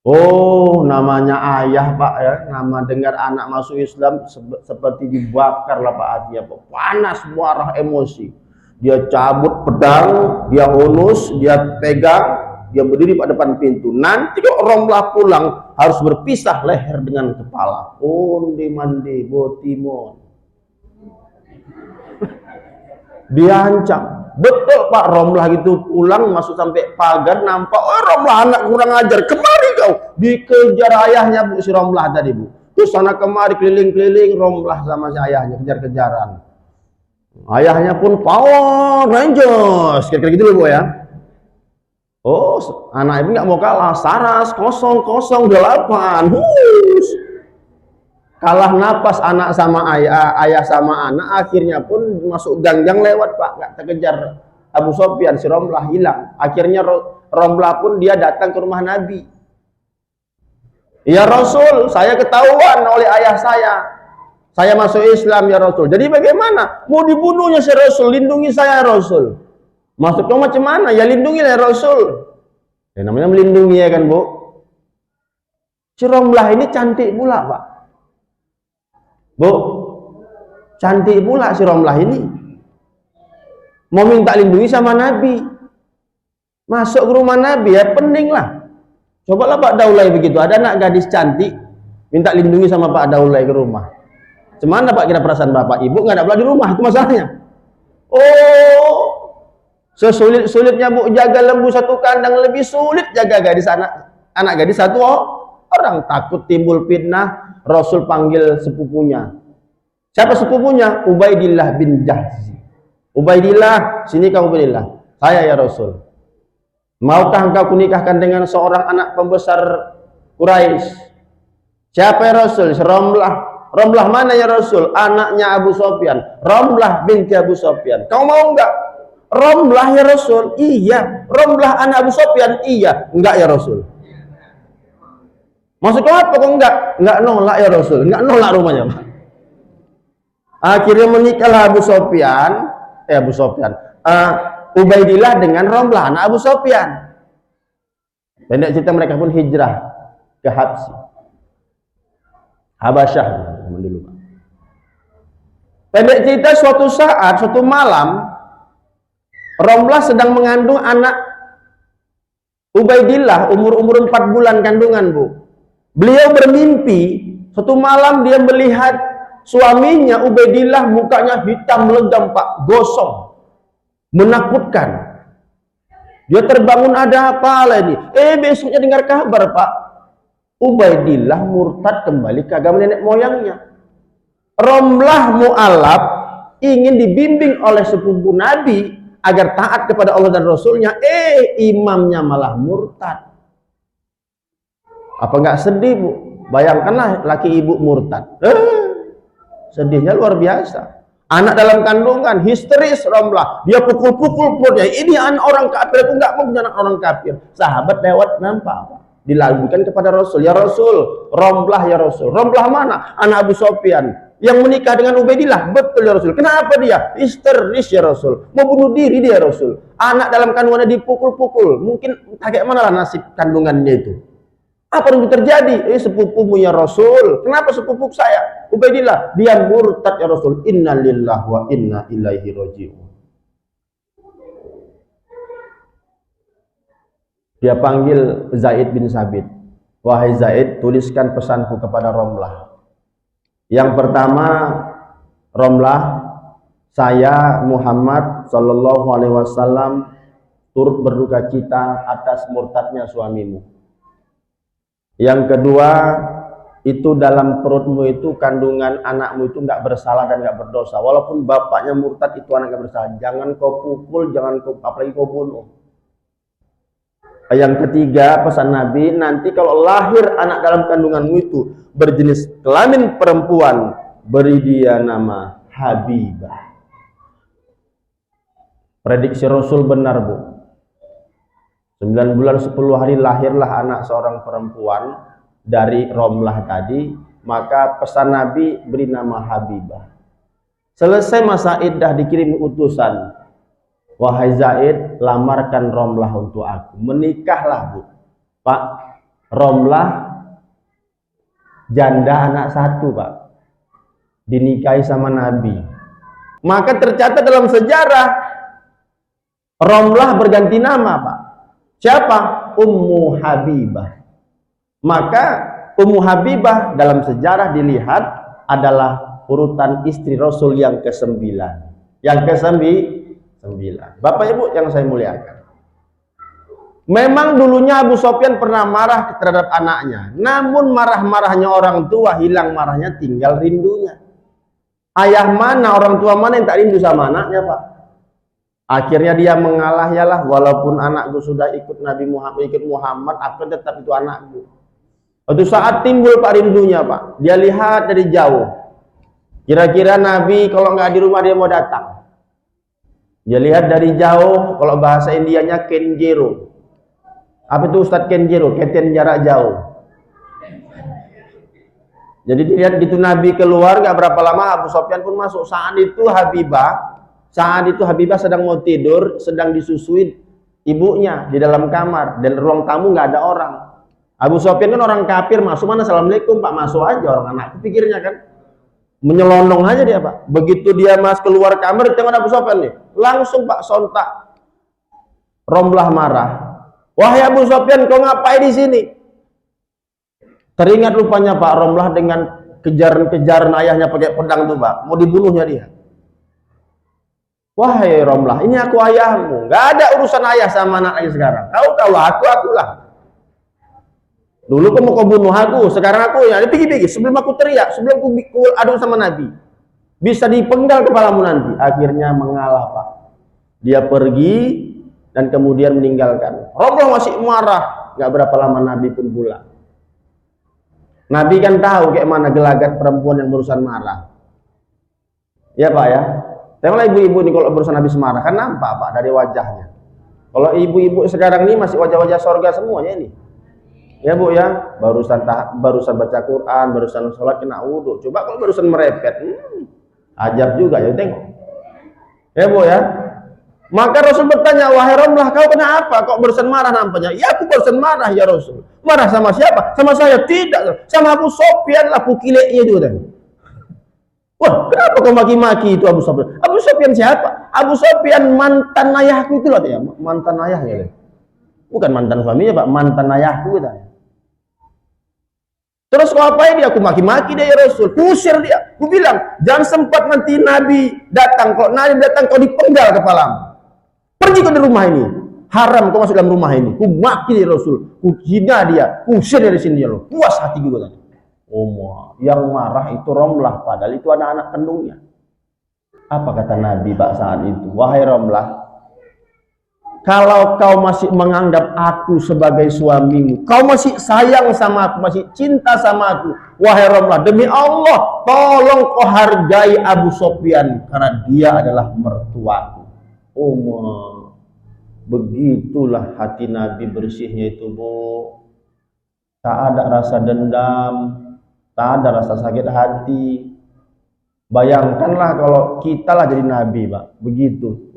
Oh, namanya ayah Pak ya, nama dengar anak masuk Islam seperti dibakar lah Pak hatinya Pak. Panas, marah, emosi. Dia cabut pedang, dia hunus, dia pegang, dia berdiri pada depan pintu. Nanti kalau Romlah pulang harus berpisah leher dengan kepala. Onde mande botimon. Dia ancam. Betul Pak, Romlah itu pulang masuk sampai pagar, nampak, oh Romlah anak kurang ajar, kemari kau. Dikejar ayahnya Bu si Romlah tadi Bu. Terus sana kemari keliling-keliling, Romlah sama si ayahnya kejar-kejaran. Ayahnya pun Power Rangers, kira-kira gitu loh Bu ya. Oh, anak ibu nggak mau kalah, Saras 008. Kalah napas anak sama ayah sama anak, akhirnya pun masuk gang-gang lewat Pak, nggak terkejar Abu Sofyan, si Romlah hilang. Akhirnya Romlah pun dia datang ke rumah Nabi. Ya Rasul, saya ketahuan oleh ayah saya masuk Islam ya Rasul. Jadi bagaimana? Mau dibunuhnya si Rasul, lindungi saya Rasul. Maksudnya macam mana? Ya lindungi ya Rasul. Ya namanya melindungi ya kan Bu. Si Romlah ini cantik pula Pak. Bu, cantik pula si Romlah ini. Mau minta lindungi sama Nabi. Masuk ke rumah Nabi ya pening lah. Cobalah Pak Daulay begitu. Ada anak gadis cantik, minta lindungi sama Pak Daulay ke rumah. Cuman Pak kira perasaan Bapak Ibu nggak ada pula di rumah, itu masalahnya. Oh, sesulit-sulitnya Bu jaga lembu satu kandang, lebih sulit jaga gadis anak gadis satu orang. Takut timbul fitnah, Rasul panggil sepupunya. Siapa sepupunya? Ubaidillah bin Jahzi. Ubaidillah, sini kamu Ubaidillah. Saya ya Rasul. Maukah engkau kunikahkan dengan seorang anak pembesar Quraisy? Siapa ya Rasul? Romlah. Romlah mana ya Rasul? Anaknya Abu Sofyan. Romlah binti Abu Sofyan. Kau mau enggak? Romlah ya Rasul? Iya. Romlah anak Abu Sofyan? Iya. Enggak ya Rasul? Maksud kau apa kok enggak? Enggak nolak ya Rasul. Enggak nolak rumahnya. Akhirnya menikahlah Abu Sofyan. Ubaidillah dengan Romlah anak Abu Sofyan. Pendek cerita mereka pun hijrah ke Habasyah dulu Pak. Pendek cerita suatu saat, suatu malam, Romlah sedang mengandung anak Ubaidillah, umur 4 bulan kandungan Bu. Beliau bermimpi, suatu malam dia melihat Suaminya Ubaidillah mukanya hitam legam Pak, gosong, menakutkan. Dia terbangun, ada apa lah ini? Besoknya dengar kabar Pak, Ubaidillah murtad kembali ke agama nenek moyangnya. Romlah mu'alaf ingin dibimbing oleh sepupu Nabi agar taat kepada Allah dan Rasulnya, imamnya malah murtad. Apa nggak sedih Bu? Bayangkanlah laki ibu murtad. Sedihnya luar biasa. Anak dalam kandungan histeris Romlah, dia pukul-pukul perutnya. Ini anak orang kafir, aku nggak mau punya anak orang kafir. Sahabat lewat nampak, dilakukan kepada Rasul, ya Rasul, Romlah ya Rasul. Romlah mana? Anak Abu Sofyan yang menikah dengan Ubaidillah. Betul ya Rasul. Kenapa dia histeris ya Rasul? Mau bunuh diri dia Rasul. Anak dalam kandungannya dipukul-pukul. Mungkin kayak mana lah nasib kandungannya itu. Apa yang terjadi? Sepupumu ya Rasul. Kenapa sepupu saya? Ubaidillah, dia murtad ya Rasul. Inna lillahi wa inna ilaihi raji'un. Dia panggil Zaid bin Sabit. Wahai Zaid, tuliskan pesanku kepada Romlah. Yang pertama, Romlah, saya Muhammad sallallahu alaihi wasallam turut berduka cita atas murtadnya suamimu. Yang kedua, itu dalam perutmu itu kandungan anakmu itu nggak bersalah dan nggak berdosa. Walaupun bapaknya murtad, itu anak nggak bersalah. Jangan kau pukul, jangan kau, apalagi kau bunuh. Yang ketiga, pesan Nabi, nanti kalau lahir anak dalam kandunganmu itu berjenis kelamin perempuan, beri dia nama Habibah. Prediksi Rasul benar Bu. 9 bulan 10 hari lahirlah anak seorang perempuan dari Romlah tadi, maka pesan Nabi beri nama Habibah. Selesai masa iddah dikirim utusan, wahai Zaid, lamarkan Romlah untuk aku. Menikahlah Bu. Pak, Romlah janda anak satu Pak, dinikahi sama Nabi. Maka tercatat dalam sejarah Romlah berganti nama Pak. Siapa? Ummu Habibah. Maka Ummu Habibah dalam sejarah dilihat adalah urutan istri Rasul yang ke-9. Yang ke-9. Bapak Ibu yang saya muliakan. Memang dulunya Abu Sofyan pernah marah terhadap anaknya. Namun marah-marahnya orang tua hilang marahnya, tinggal rindunya. Ayah mana, orang tua mana yang tak rindu sama anaknya Pak? Akhirnya dia mengalah, yalah, walaupun anakku sudah ikut Nabi Muhammad, ikut Muhammad, aku tetap itu anakku. Suatu saat timbul Pak rindunya Pak. Dia lihat dari jauh. Kira-kira Nabi kalau nggak di rumah dia mau datang. Dia lihat dari jauh, kalau bahasa Indianya kenjero. Apa itu Ustadz kenjero? Keten jarak jauh. Jadi dilihat gitu Nabi keluar, nggak berapa lama Abu Sofyan pun masuk. Saat itu Habibah sedang mau tidur, sedang disusui ibunya di dalam kamar, dan ruang tamu nggak ada orang. Abu Sofyan kan orang kafir, masuk mana assalamualaikum Pak, masuk aja orang anak, pikirnya kan, menyelonong aja dia Pak. Begitu dia keluar kamar, tengok Abu Sofyan nih, langsung Pak sontak. Romlah marah, wahai Abu Sofyan, kau ngapain di sini? Teringat rupanya Pak Romlah dengan kejaran ayahnya pakai pedang tuh Pak, mau dibunuhnya dia. Wahai Romlah, ini aku ayahmu. Gak ada urusan ayah sama anak lagi sekarang. Kau lah, akulah. Dulu kau bunuh aku, sekarang aku ya. Pergi. Sebelum aku teriak, sebelum aku adu sama Nabi, bisa dipenggal kepalamu nanti. Akhirnya mengalah Pak. Dia pergi dan kemudian meninggalkan. Romlah masih marah. Gak berapa lama Nabi pun pulang. Nabi kan tahu kayak mana gelagat perempuan yang berurusan marah. Ya Pak ya. Tengoklah ibu-ibu ini kalau berurusan habis marah, kan nampak Pak dari wajahnya. Kalau ibu-ibu sekarang ini masih wajah-wajah sorga semuanya ini. Ya Bu ya, barusan baca Quran, barusan sholat kena wudhu. Coba kalau barusan merepet, ajar juga ya, tengok. Ya Bu ya. Maka Rasul bertanya, wahai Romlah, kau kenapa? Kok barusan marah nampaknya? Ya aku barusan marah ya Rasul. Marah sama siapa? Sama saya? Tidak. Sama Abu Sofyan lah, pukileknya itu tadi. Wah, kenapa kau maki-maki itu Abu Sofyan? Abu Sofyan siapa? Abu Sofyan mantan ayahku itu loh ya, mantan ayahnya. Bukan mantan suaminya Pak, mantan ayahku gitu. Terus kau apain dia? Aku maki-maki dia, ya Rasul. Kusir dia. Aku bilang, jangan sempat nanti Nabi datang. Kalau Nabi datang, kau dipenggal kepalamu. Pergi kau dari rumah ini. Haram kau masuk dalam rumah ini. Ku maki dia Rasul. Ku hina dia. Kusir dari sini dia. Puas hati gue tadi. Oh, yang marah itu Romlah. Padahal itu anak-anak kandungnya. Apa kata Nabi Pak saat itu? Wahai Romlah, kalau kau masih menganggap aku sebagai suamimu, kau masih sayang sama aku, masih cinta sama aku, wahai Romlah, demi Allah, tolong kau hargai Abu Sofyan karena dia adalah mertuaku. Oh, begitulah hati Nabi bersihnya itu, Bu. Tak ada rasa dendam, tak ada rasa sakit hati. Bayangkanlah kalau kita lah jadi Nabi, Pak, begitu.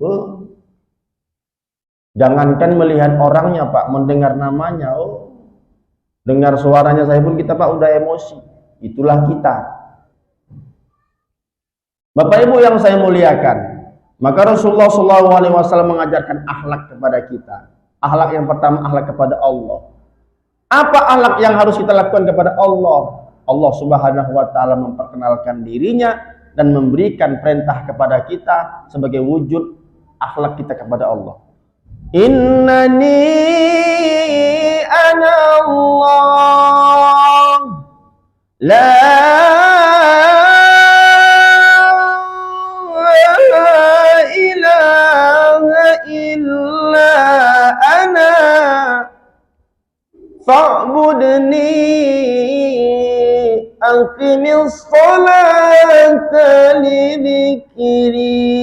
Jangankan melihat orangnya, Pak, mendengar namanya, dengar suaranya saya pun kita, Pak, udah emosi. Itulah kita. Bapak Ibu yang saya muliakan, maka Rasulullah SAW mengajarkan akhlak kepada kita. Akhlak yang pertama, akhlak kepada Allah. Apa akhlak yang harus kita lakukan kepada Allah? Allah Subhanahu wa Ta'ala memperkenalkan dirinya dan memberikan perintah kepada kita sebagai wujud akhlak kita kepada Allah. Innani ana Allah la ilaha illa ana fa'budni aqimis salata li dzikri.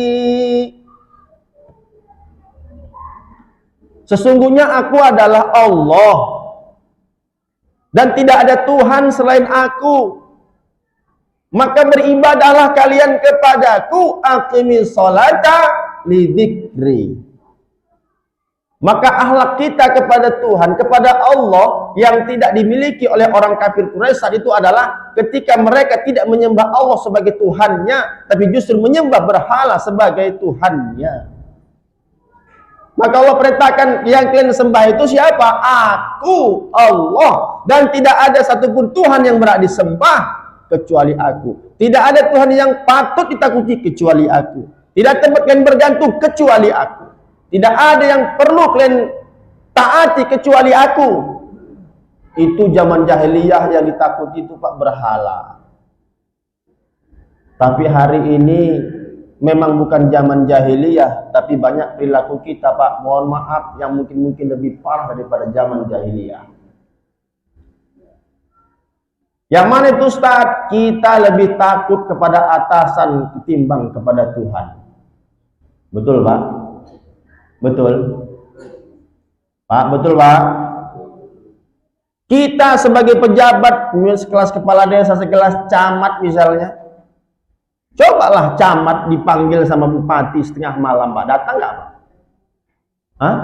Sesungguhnya aku adalah Allah dan tidak ada Tuhan selain aku. Maka beribadahlah kalian kepadaku, aqimis sholata li dzikri. Maka akhlak kita kepada Tuhan, kepada Allah yang tidak dimiliki oleh orang kafir Quraisy saat itu adalah ketika mereka tidak menyembah Allah sebagai Tuhannya, tapi justru menyembah berhala sebagai Tuhannya. Maka Allah perintahkan yang kalian sembah itu siapa? Aku, Allah. Dan tidak ada satupun Tuhan yang berhak disembah kecuali aku. Tidak ada Tuhan yang patut ditakuti kecuali aku. Tidak tempat kalian bergantung kecuali aku. Tidak ada yang perlu kalian taati kecuali aku. Itu zaman jahiliyah yang ditakuti itu, Pak, berhala. Tapi hari ini memang bukan zaman jahiliyah, tapi banyak perilaku kita, Pak, mohon maaf, yang mungkin lebih parah daripada zaman jahiliyah. Yang mana itu, Ustaz? Kita lebih takut kepada atasan ketimbang kepada Tuhan. Betul, Pak? Betul? Pak, betul, Pak? Kita sebagai pejabat, sekelas kepala desa, sekelas camat misalnya, cobalah camat dipanggil sama bupati setengah malam, Pak. Datang nggak, Pak? Hah?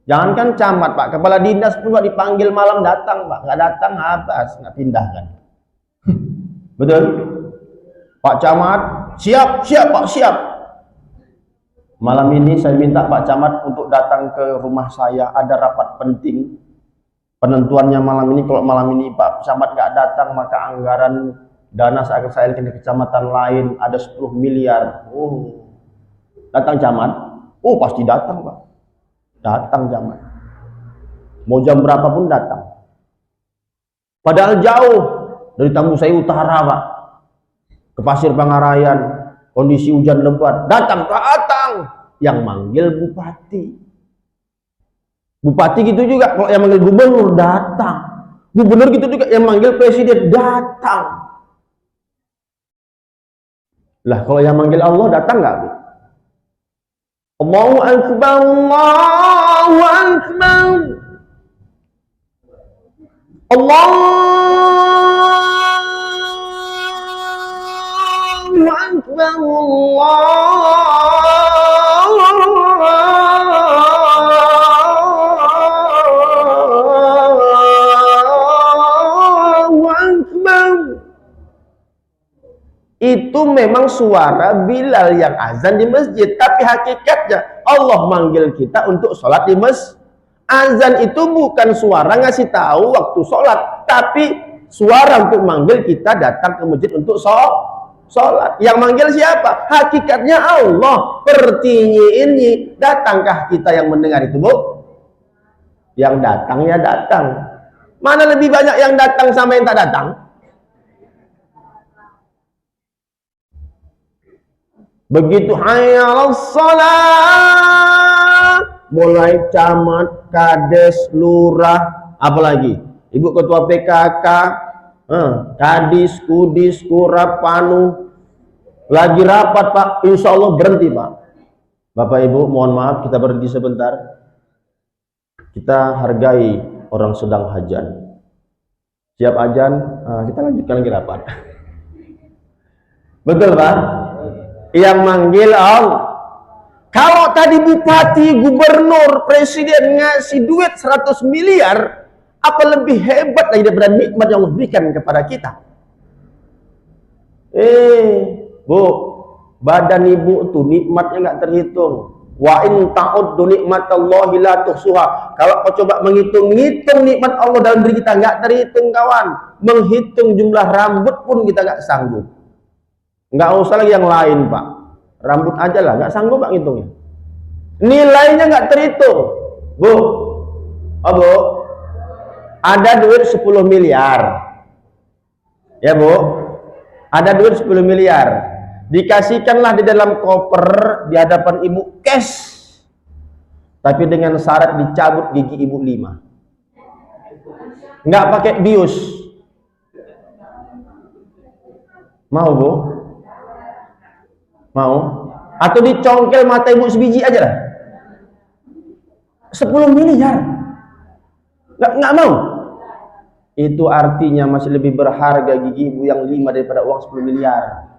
Jangankan camat, Pak. Kepala dinas pun dipanggil malam datang, Pak. Nggak datang, habis. Nggak pindahkan. Betul? Pak Camat, siap, Pak, siap. Malam ini saya minta Pak Camat untuk datang ke rumah saya. Ada rapat penting. Penentuannya malam ini. Kalau malam ini Pak Camat nggak datang, maka anggaran dana saya akan salurkan ke kecamatan lain, ada 10 miliar. Datang camat? Pasti datang, Pak. Datang camat. Mau jam berapa pun datang. Padahal jauh dari Tambusai Utara, Pak, ke Pasir Pangarayan, kondisi hujan lebat. Datang. Yang manggil bupati. Bupati gitu juga, kalau yang manggil gubernur datang. Gubernur gitu juga, yang manggil presiden datang. Lah kalau yang manggil Allah datang nggak, Bu? Allahu Akbar, Allahu Akbar, Allahu Akbar, Allahu Akbar. Itu memang suara Bilal yang azan di masjid, tapi hakikatnya Allah manggil kita untuk sholat di masjid. Azan itu bukan suara ngasih tahu waktu sholat, tapi suara untuk manggil kita datang ke masjid untuk sholat. Yang manggil siapa? Hakikatnya Allah. Pertinyi, datangkah kita yang mendengar itu, Bu? Yang datang ya datang. Mana lebih banyak yang datang sama yang tak datang? Begitu hayya 'alas shalah, mulai camat, kades, lurah, apalagi ibu ketua PKK, kadis, kudis, kurap, panu, lagi rapat Pak, insya Allah berhenti Pak. Bapak Ibu mohon maaf kita berhenti sebentar, kita hargai orang sedang hajan. Siap ajan, kita lanjutkan lagi rapat. Betul Pak? Yang manggil Allah. Kalau tadi bupati, gubernur, presiden ngasih duit 100 miliar, apa lebih hebat lagi daripada nikmat yang Allah berikan kepada kita? Bu, badan ibu tuh nikmatnya nggak terhitung. Wa in ta'uddu nikmatallahi la tuhsuha. Kalau kau coba menghitung-hitung nikmat Allah dalam diri kita, nggak terhitung kawan. Menghitung jumlah rambut pun kita nggak sanggup. Nggak usah lagi yang lain Pak, rambut aja lah nggak sanggup Pak ngitungnya, nilainya nggak terhitung. Bu, Bu, ada duit 10 miliar ya Bu, ada duit 10 miliar, dikasihkanlah di dalam koper di hadapan ibu cash, tapi dengan syarat dicabut gigi ibu 5, nggak pakai bius. Mau Bu? Mau? Atau dicongkel mata ibu sebiji aja lah. 10 miliar. Nggak mau. Itu artinya masih lebih berharga gigi ibu yang 5 daripada uang 10 miliar.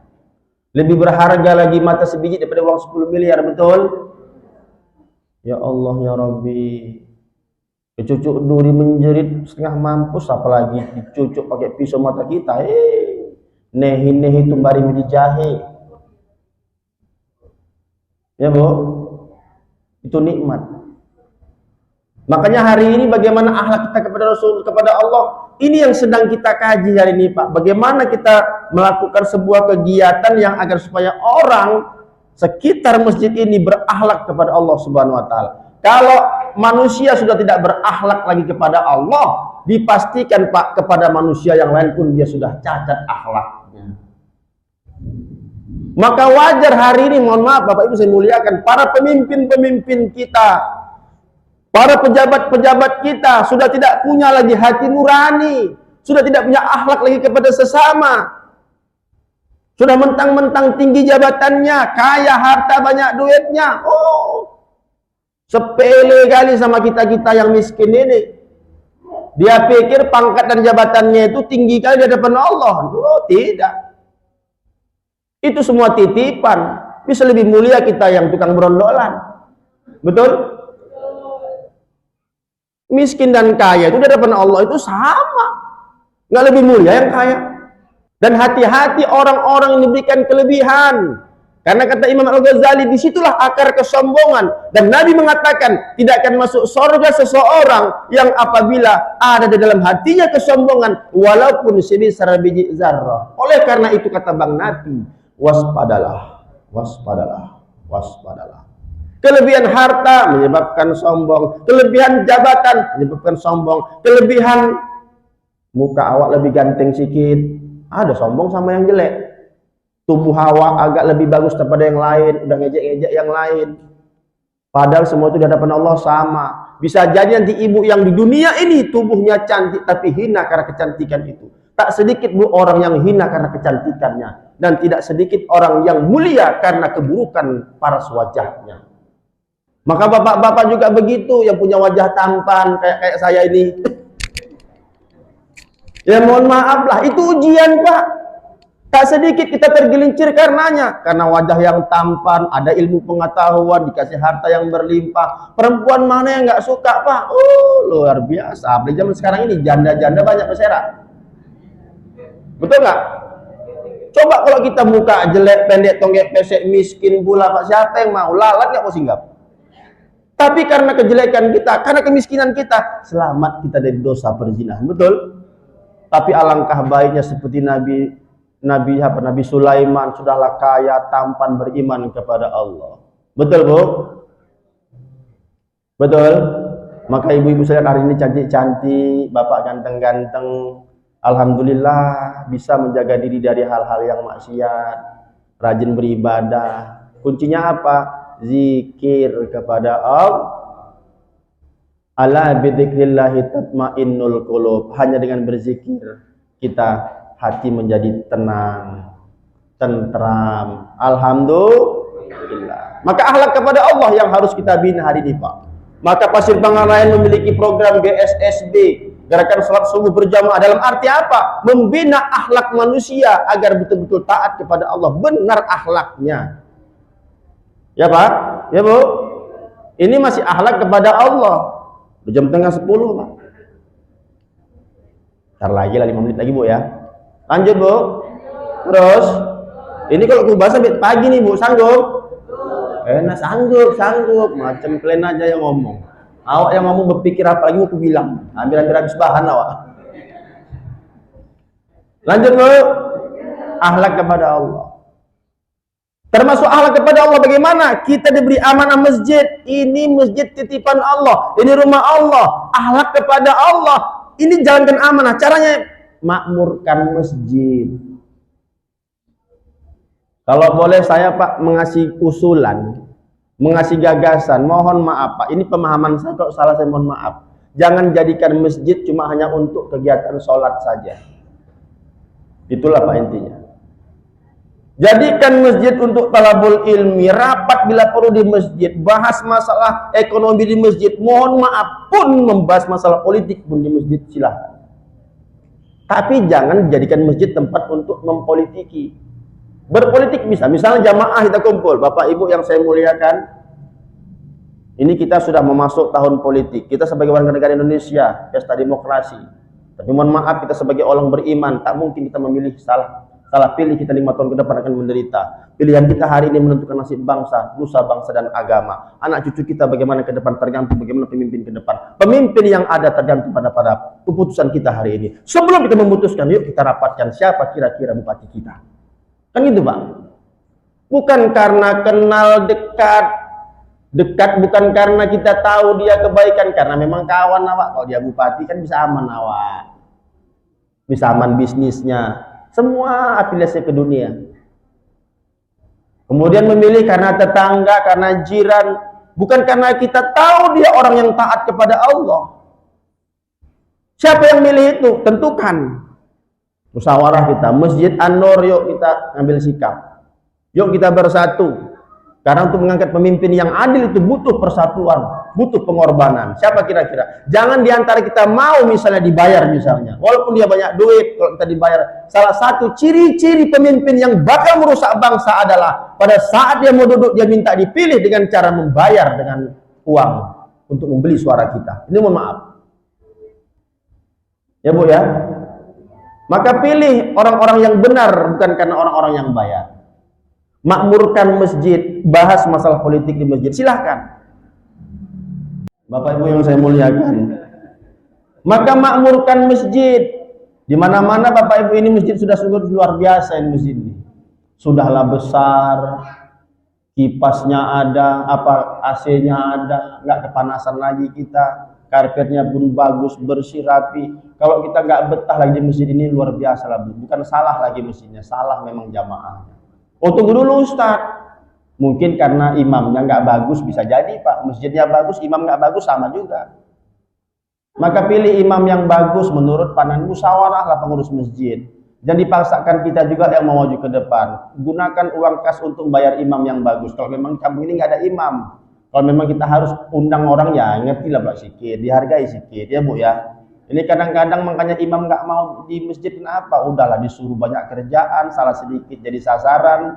Lebih berharga lagi mata sebiji daripada uang 10 miliar, betul? Ya Allah ya Rabbi. Kecucuk duri menjerit setengah mampus, apalagi dicucuk pakai pisau mata kita. Nehi-nehi tumbari midi jahe. Ya Bu, itu nikmat. Makanya hari ini bagaimana akhlak kita kepada Rasul, kepada Allah, ini yang sedang kita kaji hari ini Pak. Bagaimana kita melakukan sebuah kegiatan yang agar supaya orang sekitar masjid ini berakhlak kepada Allah Subhanahu wa taala. Kalau manusia sudah tidak berakhlak lagi kepada Allah, dipastikan Pak kepada manusia yang lain pun dia sudah cacat akhlaknya. Maka wajar hari ini, mohon maaf Bapak Ibu saya muliakan, para pemimpin-pemimpin kita, para pejabat-pejabat kita sudah tidak punya lagi hati nurani, sudah tidak punya akhlak lagi kepada sesama. Sudah mentang-mentang tinggi jabatannya, kaya harta banyak duitnya. Sepele kali sama kita-kita yang miskin ini. Dia pikir pangkat dan jabatannya itu tinggi kali di hadapan Allah. Tidak. Itu semua titipan. Bisa lebih mulia kita yang tukang berondolan. Betul? Miskin dan kaya itu di hadapan Allah itu sama. Nggak lebih mulia yang kaya. Dan hati-hati orang-orang yang diberikan kelebihan. Karena kata Imam Al-Ghazali, disitulah akar kesombongan. Dan Nabi mengatakan, tidak akan masuk surga seseorang yang apabila ada di dalam hatinya kesombongan, walaupun sebesar biji zarrah. Oleh karena itu kata Bang Nabi, waspadalah, waspadalah, waspadalah. Kelebihan harta menyebabkan sombong, kelebihan jabatan menyebabkan sombong, kelebihan muka awak lebih ganteng sikit, ada sombong sama yang jelek. Tubuh hawa agak lebih bagus daripada yang lain, udah ngejek-ngejek yang lain. Padahal semua itu di hadapan Allah sama. Bisa jadi nanti ibu yang di dunia ini tubuhnya cantik tapi hina karena kecantikan itu. Tak sedikit Bu orang yang hina karena kecantikannya, dan tidak sedikit orang yang mulia karena keburukan paras wajahnya. Maka bapak-bapak juga begitu, yang punya wajah tampan kayak saya ini. Ya mohon maaf lah, itu ujian Pak. Tak sedikit kita tergelincir karenanya. Karena wajah yang tampan, ada ilmu pengetahuan, dikasih harta yang berlimpah. Perempuan mana yang nggak suka Pak? Luar biasa. Apalagi zaman sekarang ini janda-janda banyak berserakan. Betul nggak? Coba kalau kita muka jelek, pendek, tonggek, pesek, miskin, pula Pak, siapa yang mau? Lalat nggak mau singgap. Tapi karena kejelekan kita, karena kemiskinan kita, selamat kita dari dosa perzinahan. Betul? Tapi alangkah baiknya seperti Nabi Sulaiman, sudahlah kaya, tampan, beriman kepada Allah. Betul, Bu? Betul? Maka ibu-ibu saya hari ini cantik-cantik, bapak ganteng-ganteng. Alhamdulillah bisa menjaga diri dari hal-hal yang maksiat, rajin beribadah. Kuncinya apa? Zikir kepada Allah. Ala bidzikrillahi tatmainnul qulub. Hanya dengan berzikir kita hati menjadi tenang, tentram. Alhamdulillah. Maka akhlak kepada Allah yang harus kita bina hari ini, Pak. Maka Pasir Pangarayan memiliki program GSSB, Gerakan Salat Subuh Berjamaah. Dalam arti apa? Membina akhlak manusia agar betul-betul taat kepada Allah, benar akhlaknya. Ya, Pak? Ya, Bu? Ini masih akhlak kepada Allah. Jam tengah 10, Pak. Ntar lagi lah 5 menit lagi, Bu, ya. Lanjut, Bu. Terus ini kalau aku bahas sampai pagi nih, Bu, sanggup? Sanggup. Macam kalian aja yang ngomong. Awak yang ngomong berpikir apa lagi mau aku bilang. Hampir habis bahan awak. Lanjut, Bu. Akhlak kepada Allah. Termasuk akhlak kepada Allah bagaimana? Kita diberi amanah masjid. Ini masjid titipan Allah. Ini rumah Allah. Akhlak kepada Allah. Ini jalankan amanah. Caranya makmurkan masjid. Kalau boleh saya, Pak, mengasih usulan, mengasih gagasan. Mohon maaf, Pak. Ini pemahaman saya, kalau salah saya mohon maaf. Jangan jadikan masjid cuma hanya untuk kegiatan sholat saja. Itulah, Pak, intinya. Jadikan masjid untuk talabul ilmi, rapat bila perlu di masjid, bahas masalah ekonomi di masjid, mohon maaf pun membahas masalah politik pun di masjid, silahkan. Tapi jangan jadikan masjid tempat untuk mempolitiki. Berpolitik bisa, misalnya jamaah kita kumpul, Bapak Ibu yang saya muliakan, ini kita sudah memasuk tahun politik, kita sebagai warga negara Indonesia, pesta demokrasi. Tapi mohon maaf, kita sebagai orang beriman, tak mungkin kita memilih salah pilih, kita 5 tahun ke depan akan menderita. Pilihan kita hari ini menentukan nasib bangsa, nusa bangsa dan agama. Anak cucu kita bagaimana ke depan tergantung bagaimana pemimpin ke depan. Pemimpin yang ada tergantung pada keputusan kita hari ini. Sebelum kita memutuskan, yuk kita rapatkan siapa kira-kira bupati kita. Kan gitu, Pak. Bukan karena kenal dekat bukan karena kita tahu dia kebaikan, karena memang kawan awak. Kalau dia bupati kan bisa aman awak. Bisa aman bisnisnya. Semua afiliasi ke dunia. Kemudian memilih karena tetangga, karena jiran, bukan karena kita tahu dia orang yang taat kepada Allah. Siapa yang milih itu? Tentukan. Musyawarah kita, Masjid An-Nur, yuk kita ngambil sikap. Yuk kita bersatu. Karena untuk mengangkat pemimpin yang adil itu butuh persatuan, butuh pengorbanan. Siapa kira-kira? Jangan diantara kita mau misalnya dibayar misalnya. Walaupun dia banyak duit, kalau kita dibayar. Salah satu ciri-ciri pemimpin yang bakal merusak bangsa adalah pada saat dia mau duduk, dia minta dipilih dengan cara membayar dengan uang untuk membeli suara kita. Ini mohon maaf. Ya, Bu, ya. Maka pilih orang-orang yang benar, bukan karena orang-orang yang bayar. Makmurkan masjid, bahas masalah politik di masjid, silahkan. Bapak Ibu yang saya muliakan, maka makmurkan masjid. Di mana-mana Bapak Ibu, ini masjid sudah sungguh luar biasa. Ini masjid ini sudahlah besar, kipasnya ada, AC-nya ada, nggak kepanasan lagi kita. Karpetnya pun bagus, bersih, rapi. Kalau kita nggak betah lagi di masjid ini, luar biasa lah, Bu. Bukan salah lagi masjidnya, salah memang jamaahnya. Oh, tunggu dulu, Ustaz. Mungkin karena imamnya nggak bagus, bisa jadi, Pak. Masjidnya bagus, imam nggak bagus, sama juga. Maka pilih imam yang bagus menurut pandangan, musyawarah lah pengurus masjid. Jangan dipaksakan kita juga yang mau maju ke depan. Gunakan uang kas untuk bayar imam yang bagus. Kalau memang kampung ini nggak ada imam, kalau memang kita harus undang orang, ya ngerti lah, Pak, sedikit, dihargai sedikit, ya, Bu, ya. Ini kadang-kadang makanya imam nggak mau di masjid, kenapa? Udahlah disuruh banyak kerjaan, salah sedikit jadi sasaran.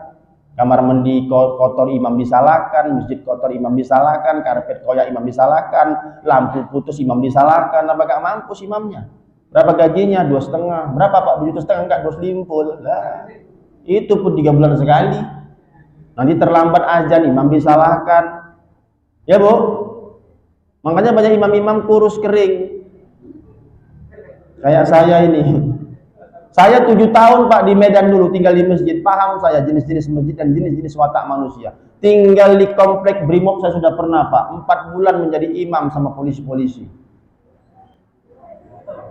Kamar mandi kotor imam disalahkan, masjid kotor imam disalahkan, karpet koyak imam disalahkan, lampu putus imam disalahkan. Apa gak mampus imamnya? Berapa gajinya? 2,5. Berapa, Pak? 1,5 juta enggak? 2 limpul. Lah, itu pun 3 bulan sekali. Nanti terlambat azan imam disalahkan. Ya, Bu. Makanya banyak imam-imam kurus kering. Kayak saya ini, Saya 7 tahun Pak di Medan dulu tinggal di masjid, paham saya jenis-jenis masjid dan jenis-jenis watak manusia. Tinggal di komplek Brimob saya sudah pernah Pak, 4 bulan menjadi imam sama polisi-polisi.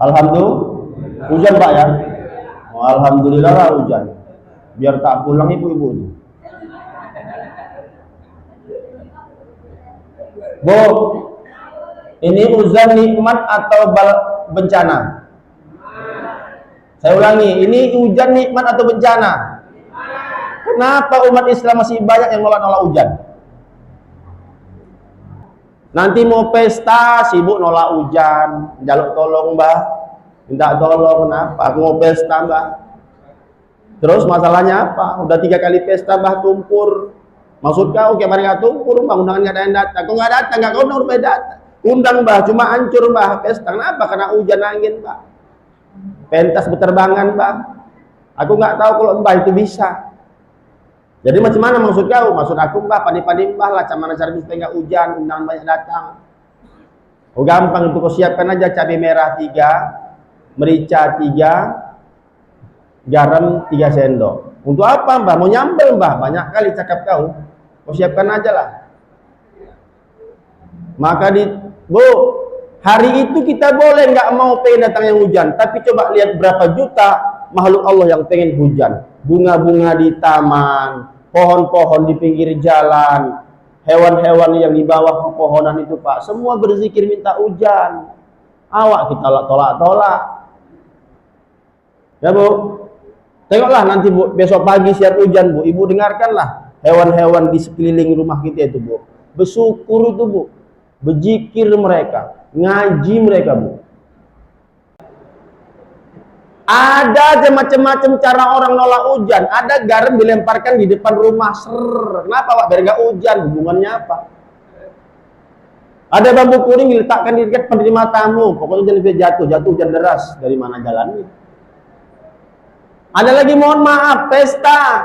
Alhamdulillah, hujan Pak ya? Oh, alhamdulillah lah hujan. Biar tak pulang ibu-ibu itu. Bu, ini hujan nikmat atau bencana? Saya ulangi, ini hujan nikmat atau bencana? Kenapa umat Islam masih banyak yang nolak hujan? Nanti mau pesta, sibuk nolak hujan, jaluk tolong Mbah, minta tolong, kenapa? Aku mau pesta Mbah. Terus masalahnya apa? Udah 3 kali pesta Mbah tumpur. Maksud kau kemarin nggak tumpur Mbah, undangan nggak ada yang datang. Kau nggak datang, nggak kau udah datang. Undang Mbah, cuma hancur Mbah pesta. Kenapa? Karena hujan angin Mbah. Pentas berterbangan Mbah. Aku nggak tahu kalau Mbah itu bisa. Jadi macam mana maksud kau? Maksud aku Mbah, padi-padi Mbah lah, mana cara bisa nggak hujan, undangan banyak datang. Oh gampang itu, kau siapkan aja cabai merah 3, merica 3, garam 3 sendok. Untuk apa Mbah? Mau nyambel Mbah? Banyak kali cakap kau. Kau siapkan aja lah. Maka Bu, hari itu kita boleh nggak mau pengen datangnya hujan, tapi coba lihat berapa juta makhluk Allah yang pengen hujan. Bunga-bunga di taman, pohon-pohon di pinggir jalan, hewan-hewan yang di bawah pepohonan itu Pak, semua berzikir minta hujan. Awak kita tolak-tolak. Ya Bu, tengoklah nanti Bu, besok pagi siap hujan Bu, Ibu dengarkanlah hewan-hewan di sekeliling rumah kita itu Bu, bersyukur itu Bu, berzikir mereka, ngaji mereka Bu. Ada aja macam-macam cara orang nolak hujan. Ada garam dilemparkan di depan rumah, kenapa Pak? Biar nggak hujan, hubungannya apa? Ada bambu kuning diletakkan di dekat penerima tamu, pokoknya jangan jatuh hujan deras, dari mana jalannya? Ada lagi mohon maaf, pesta,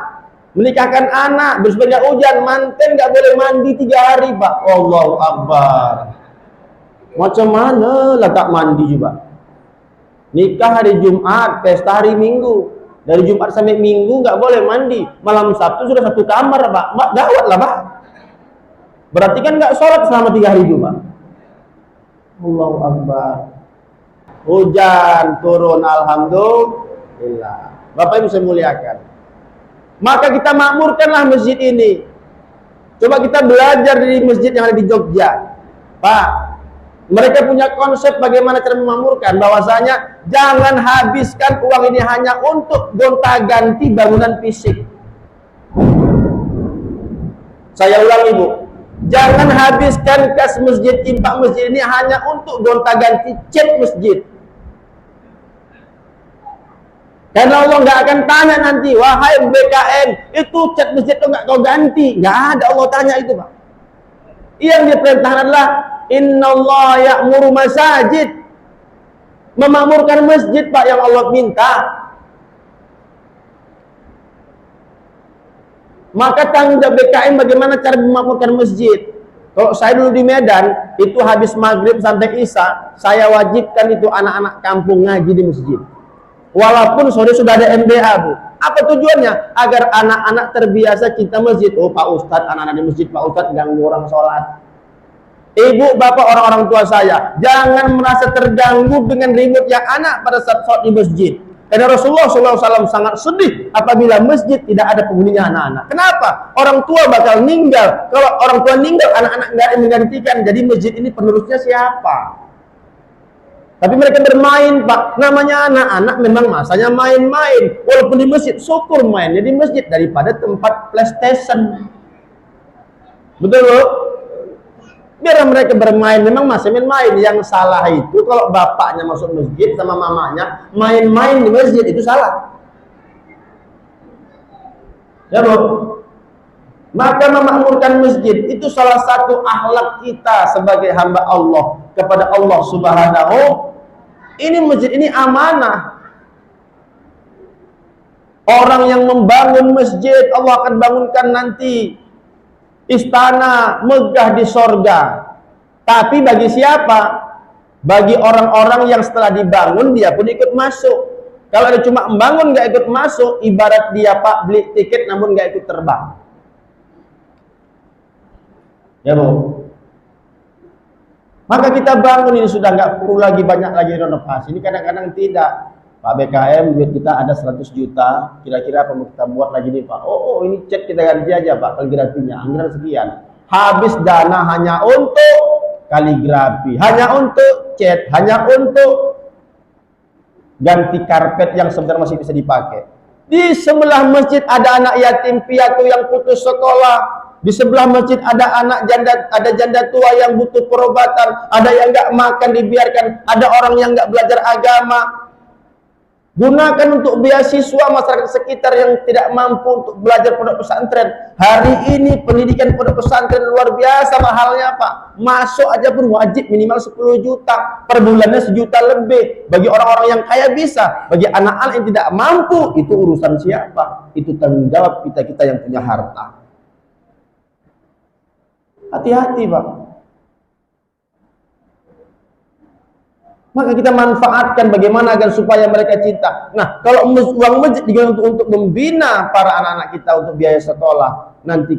menikahkan anak, bersepeda hujan, manten nggak boleh mandi 3 hari Pak. Allahu Akbar. Macam mana lah tak mandi juga? Nikah hari Jumat, pesta hari Minggu. Dari Jumat sampai Minggu nggak boleh mandi. Malam Sabtu sudah 1 kamar Pak. Gawat lah Pak. Berarti kan nggak sholat selama 3 hari juga. Allahu Akbar. Hujan turun, alhamdulillah. Bapak Ibu saya muliakan. Maka kita makmurkanlah masjid ini. Coba kita belajar dari masjid yang ada di Jogja. Pak, mereka punya konsep bagaimana cara memakmurkan, bahwasanya jangan habiskan uang ini hanya untuk gonta-ganti bangunan fisik. Saya ulangi Bu, jangan habiskan kas masjid, impak masjid ini hanya untuk gonta-ganti cat masjid. Karena Allah nggak akan tanya nanti, wahai BKN, itu cat masjid itu nggak kau ganti. Nggak ada Allah tanya itu Pak. Yang diperintahkan adalah innallaha ya'muru masajid, memakmurkan masjid Pak yang Allah minta. Maka tanggung jawab BKN bagaimana cara memakmurkan masjid. Kalau saya dulu di Medan, itu habis maghrib sampai isya, saya wajibkan itu anak-anak kampung ngaji di masjid. Walaupun sore sudah ada MBA Bu. Apa tujuannya? Agar anak-anak terbiasa cinta masjid. Oh Pak Ustadz, anak-anak di masjid Pak Ustadz ganggu orang sholat. Ibu, bapak, orang-orang tua saya, jangan merasa terganggu dengan ribut yang anak pada saat sholat di masjid. Karena Rasulullah SAW sangat sedih apabila masjid tidak ada penghuninya anak-anak. Kenapa? Orang tua bakal meninggal. Kalau orang tua meninggal, anak-anak nggak ada yang menggantikan. Jadi masjid ini penerusnya siapa? Tapi mereka bermain Pak. Namanya anak-anak memang masanya main-main. Walaupun di masjid, syukur mainnya di masjid daripada tempat PlayStation. Betul Bu? Biar mereka bermain, memang masih main-main. Yang salah itu kalau bapaknya masuk masjid sama mamanya main-main di masjid, itu salah. Ya Bu. Maka memakmurkan masjid itu salah satu akhlak kita sebagai hamba Allah kepada Allah Subhanahu. Ini masjid ini amanah. Orang yang membangun masjid, Allah akan bangunkan nanti istana megah di sorga. Tapi bagi siapa? Bagi orang-orang yang setelah dibangun dia pun ikut masuk. Kalau ada cuma membangun nggak ikut masuk, ibarat dia Pak beli tiket namun nggak ikut terbang. Ya Bu. Maka kita bangun ini sudah nggak perlu lagi banyak lagi renovasi. Ini kadang-kadang tidak. Pak BKM duit kita ada 100 juta. Kira-kira apa mau kita buat lagi nih Pak? Oh ini cek kita ganti aja Pak kaligrafinya. Anggaran sekian. Habis dana hanya untuk kaligrafi, hanya untuk cat, hanya untuk ganti karpet yang sebenarnya masih bisa dipakai. Di sebelah masjid ada anak yatim piatu yang putus sekolah. Di sebelah masjid ada janda tua yang butuh perobatan, ada yang nggak makan dibiarkan, ada orang yang nggak belajar agama. Gunakan untuk beasiswa masyarakat sekitar yang tidak mampu untuk belajar pondok pesantren. Hari ini pendidikan pondok pesantren luar biasa mahalnya Pak. Masuk aja pun wajib minimal 10 juta. Per bulannya 1 juta lebih. Bagi orang-orang yang kaya bisa. Bagi anak-anak yang tidak mampu, itu urusan siapa? Itu tanggung jawab kita-kita yang punya harta. Hati-hati Pak. Maka kita manfaatkan bagaimana agar supaya mereka cinta. Nah, kalau uang masjid digunakan untuk membina para anak-anak kita untuk biaya sekolah, nanti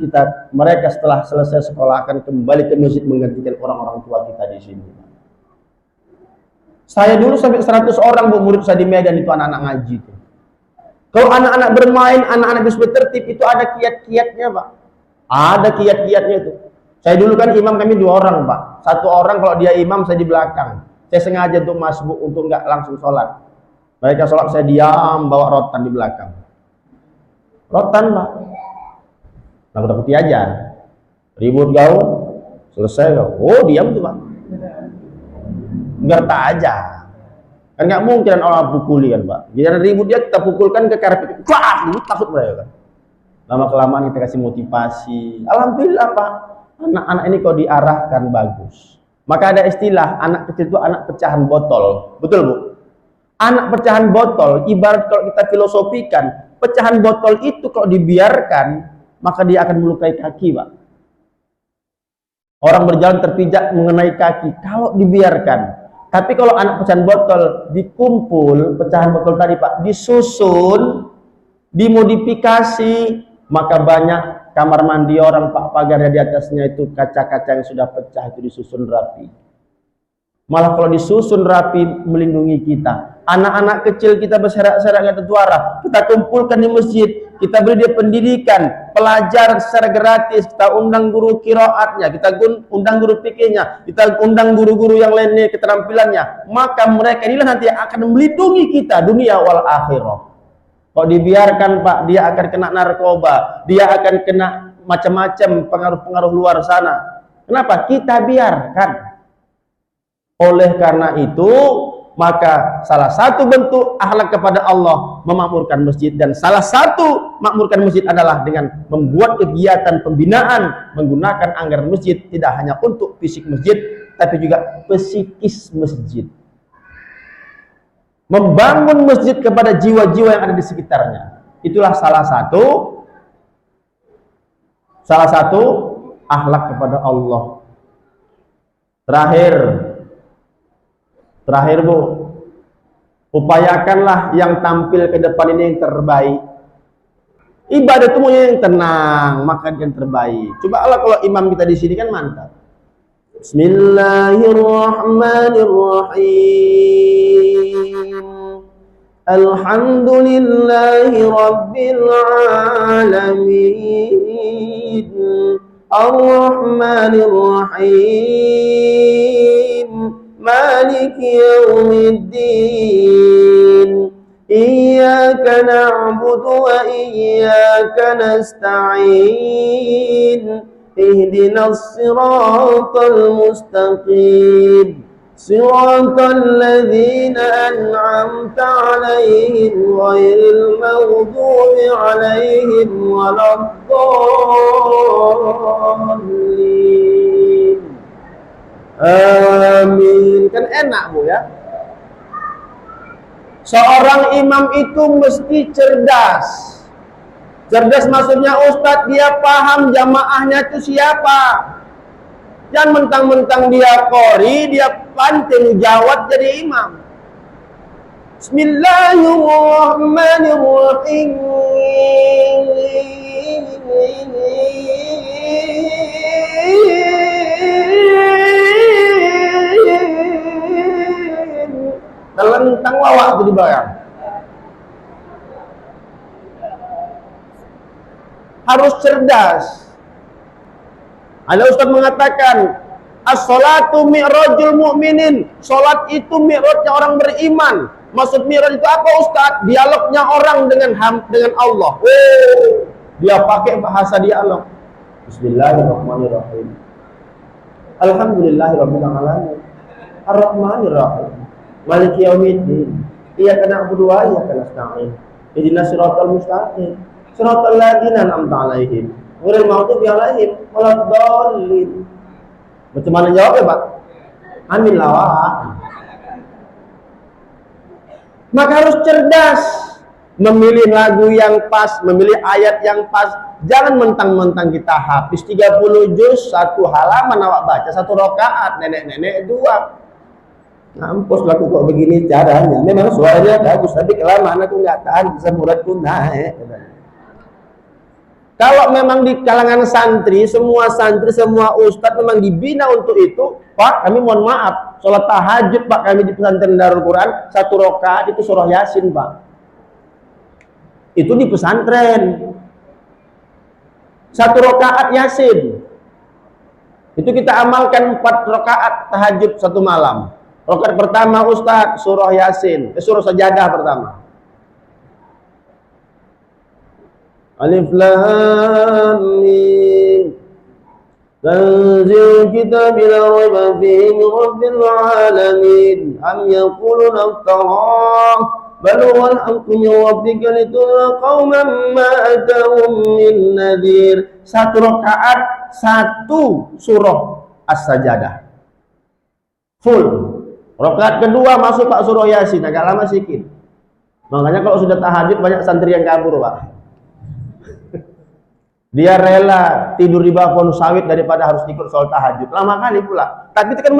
mereka setelah selesai sekolah akan kembali ke masjid menggantikan orang-orang tua kita di sini. Saya dulu sampai 100 orang Bu, murid saya di Medan itu anak-anak ngaji itu. Kalau anak-anak bermain, anak-anak bisa tertib, itu ada kiat-kiatnya Pak. Ada kiat-kiatnya itu. Saya dulu kan imam kami 2 orang Pak. 1 orang kalau dia imam, saya di belakang. Saya sengaja untuk masbuk, untuk nggak langsung sholat. Mereka sholat, saya diam, bawa rotan di belakang. Rotan Pak. Takut-takuti aja. Ribut kau, selesai kau. Oh diam tuh Pak. Gerta aja. Kan nggak mungkin orang pukuli kan Pak. Jadi ribut dia kita pukulkan ke karpet. Wah, takut mereka kan. Lama-kelamaan kita kasih motivasi. Alhamdulillah Pak. Anak-anak ini kok diarahkan bagus. Maka ada istilah anak kecil itu anak pecahan botol. Betul Bu? Anak pecahan botol, ibarat kalau kita filosofikan, pecahan botol itu kalau dibiarkan, maka dia akan melukai kaki Pak. Orang berjalan terpijak mengenai kaki kalau dibiarkan. Tapi kalau anak pecahan botol dikumpul, pecahan botol tadi Pak, disusun, dimodifikasi, maka banyak kamar mandi orang Pak, pagarnya di atasnya itu kaca-kaca yang sudah pecah itu disusun rapi. Malah kalau disusun rapi melindungi kita. Anak-anak kecil kita berserak-serak nggak tertuara, kita kumpulkan di masjid, kita beri dia pendidikan, pelajaran secara gratis, kita undang guru qiraatnya, kita undang guru fikihnya, kita undang guru-guru yang lainnya keterampilannya. Maka mereka inilah nanti akan melindungi kita dunia wal akhirah. Kalau dibiarkan Pak, dia akan kena narkoba, dia akan kena macam-macam pengaruh-pengaruh luar sana. Kenapa? Kita biarkan. Oleh karena itu, maka salah satu bentuk akhlak kepada Allah memakmurkan masjid, dan salah satu makmurkan masjid adalah dengan membuat kegiatan pembinaan menggunakan anggaran masjid, tidak hanya untuk fisik masjid, tapi juga psikis masjid. Membangun masjid kepada jiwa-jiwa yang ada di sekitarnya. Itulah salah satu akhlak kepada Allah. Terakhir Bu, upayakanlah yang tampil ke depan ini yang terbaik. Ibadah itu mau yang tenang, maka yang terbaik. Coba Allah kalau imam kita di sini kan mantap. Bismillahirrahmanirrahim. Alhamdulillahi Rabbil Alamin. Ar-Rahmanir-Rahim. Maliki Yawmiddin. Iyyaka na'budu wa iyyaka nasta'in. Ihdinas siratal mustaqim. Siratal ladzina an'amta 'alaihim ghairil maghdubi 'alaihim waladdallin. Amin. Kan enak Bu ya. Seorang imam itu mesti cerdas. Cerdas maksudnya Ustadz dia paham jamaahnya itu siapa. Jangan mentang-mentang dia qori, dia pandai jawab jadi imam. Bismillahirrahmanirrahim. Telentang lawak itu dibayang. Harus cerdas. Ada ustaz mengatakan, as-salatu mi'rajul mu'minin. Salat itu mi'rajnya orang beriman. Maksud mi'raj itu apa ustaz? Dialognya orang dengan Allah. Oh, dia pakai bahasa dialog. Bismillahirrahmanirrahim. Alhamdulillahirabbil alamin. Ar-Rahmanir-Rahim. Maliki yaumiddin. Iyyaka na'budu wa iyyaka nasta'in. Ihdinas siratal mustaqim. Siratal ladzina an'amta 'alaihim ghairil maghdubi 'alaihim waladdallin. Macam mana jawabnya, Pak? Amin lawak. Maka harus cerdas memilih lagu yang pas, memilih ayat yang pas. Jangan mentang-mentang kita habis 30 juz, satu halaman awak baca, satu rakaat, nenek-nenek dua. Ngampus laku kok begini caranya. Memang suaranya bagus, tapi kelamaan aku nggak tahan, bisa muradku naik. Kalau memang di kalangan santri, semua ustadz memang dibina untuk itu, Pak, kami mohon maaf, sholat tahajud Pak, kami di pesantren Darul Quran, satu rakaat itu surah Yasin Pak. Itu di pesantren. Satu rakaat Yasin. Itu kita amalkan 4 rakaat tahajud satu malam. Rakaat pertama ustadz, surah Yasin, surah Sajadah pertama. Alif Lam Mim. Tanzilul kitabi la raiba fihi min rabbil alamin. Am yaquluna iftarah bal huwa al-haqqu min rabbika litunzira qauman ma atahum min nadhir. Satu rakaat, satu surah As-Sajadah. Full. Rakaat kedua masuk Pak surah Yasin, agak lama sedikit. Makanya kalau sudah tahajud banyak santri yang kabur, Pak. Dia rela tidur di bawah pohon sawit daripada harus ikut sholat tahajud. Lama kali pula. Tapi itu kan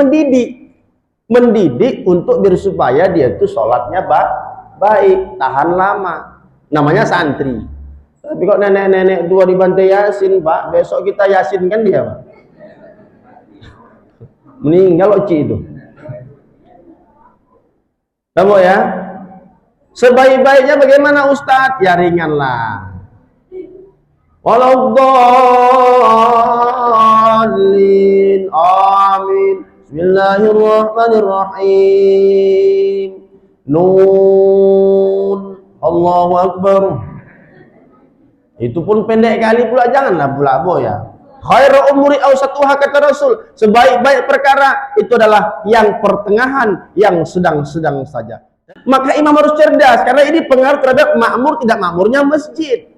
mendidik untuk biar supaya dia itu sholatnya baik, tahan lama. Namanya santri. Tapi kok nenek-nenek tua dibantai Yasin, Pak, besok kita yasinkan dia, Pak. Meninggal Oci itu. Tahu ya? Sebaik-baiknya bagaimana Ustadz? Ya ringanlah. Waladdallin. Amin. Bismillahirrahmanirrahim. Nun. Allahu Akbar. Itu pun pendek kali pula, janganlah pula ya. Khairu umuri awsatuha kata Rasul. Sebaik-baik perkara itu adalah yang pertengahan, yang sedang-sedang saja. Maka imam harus cerdas karena ini pengaruh terhadap makmur tidak makmurnya masjid.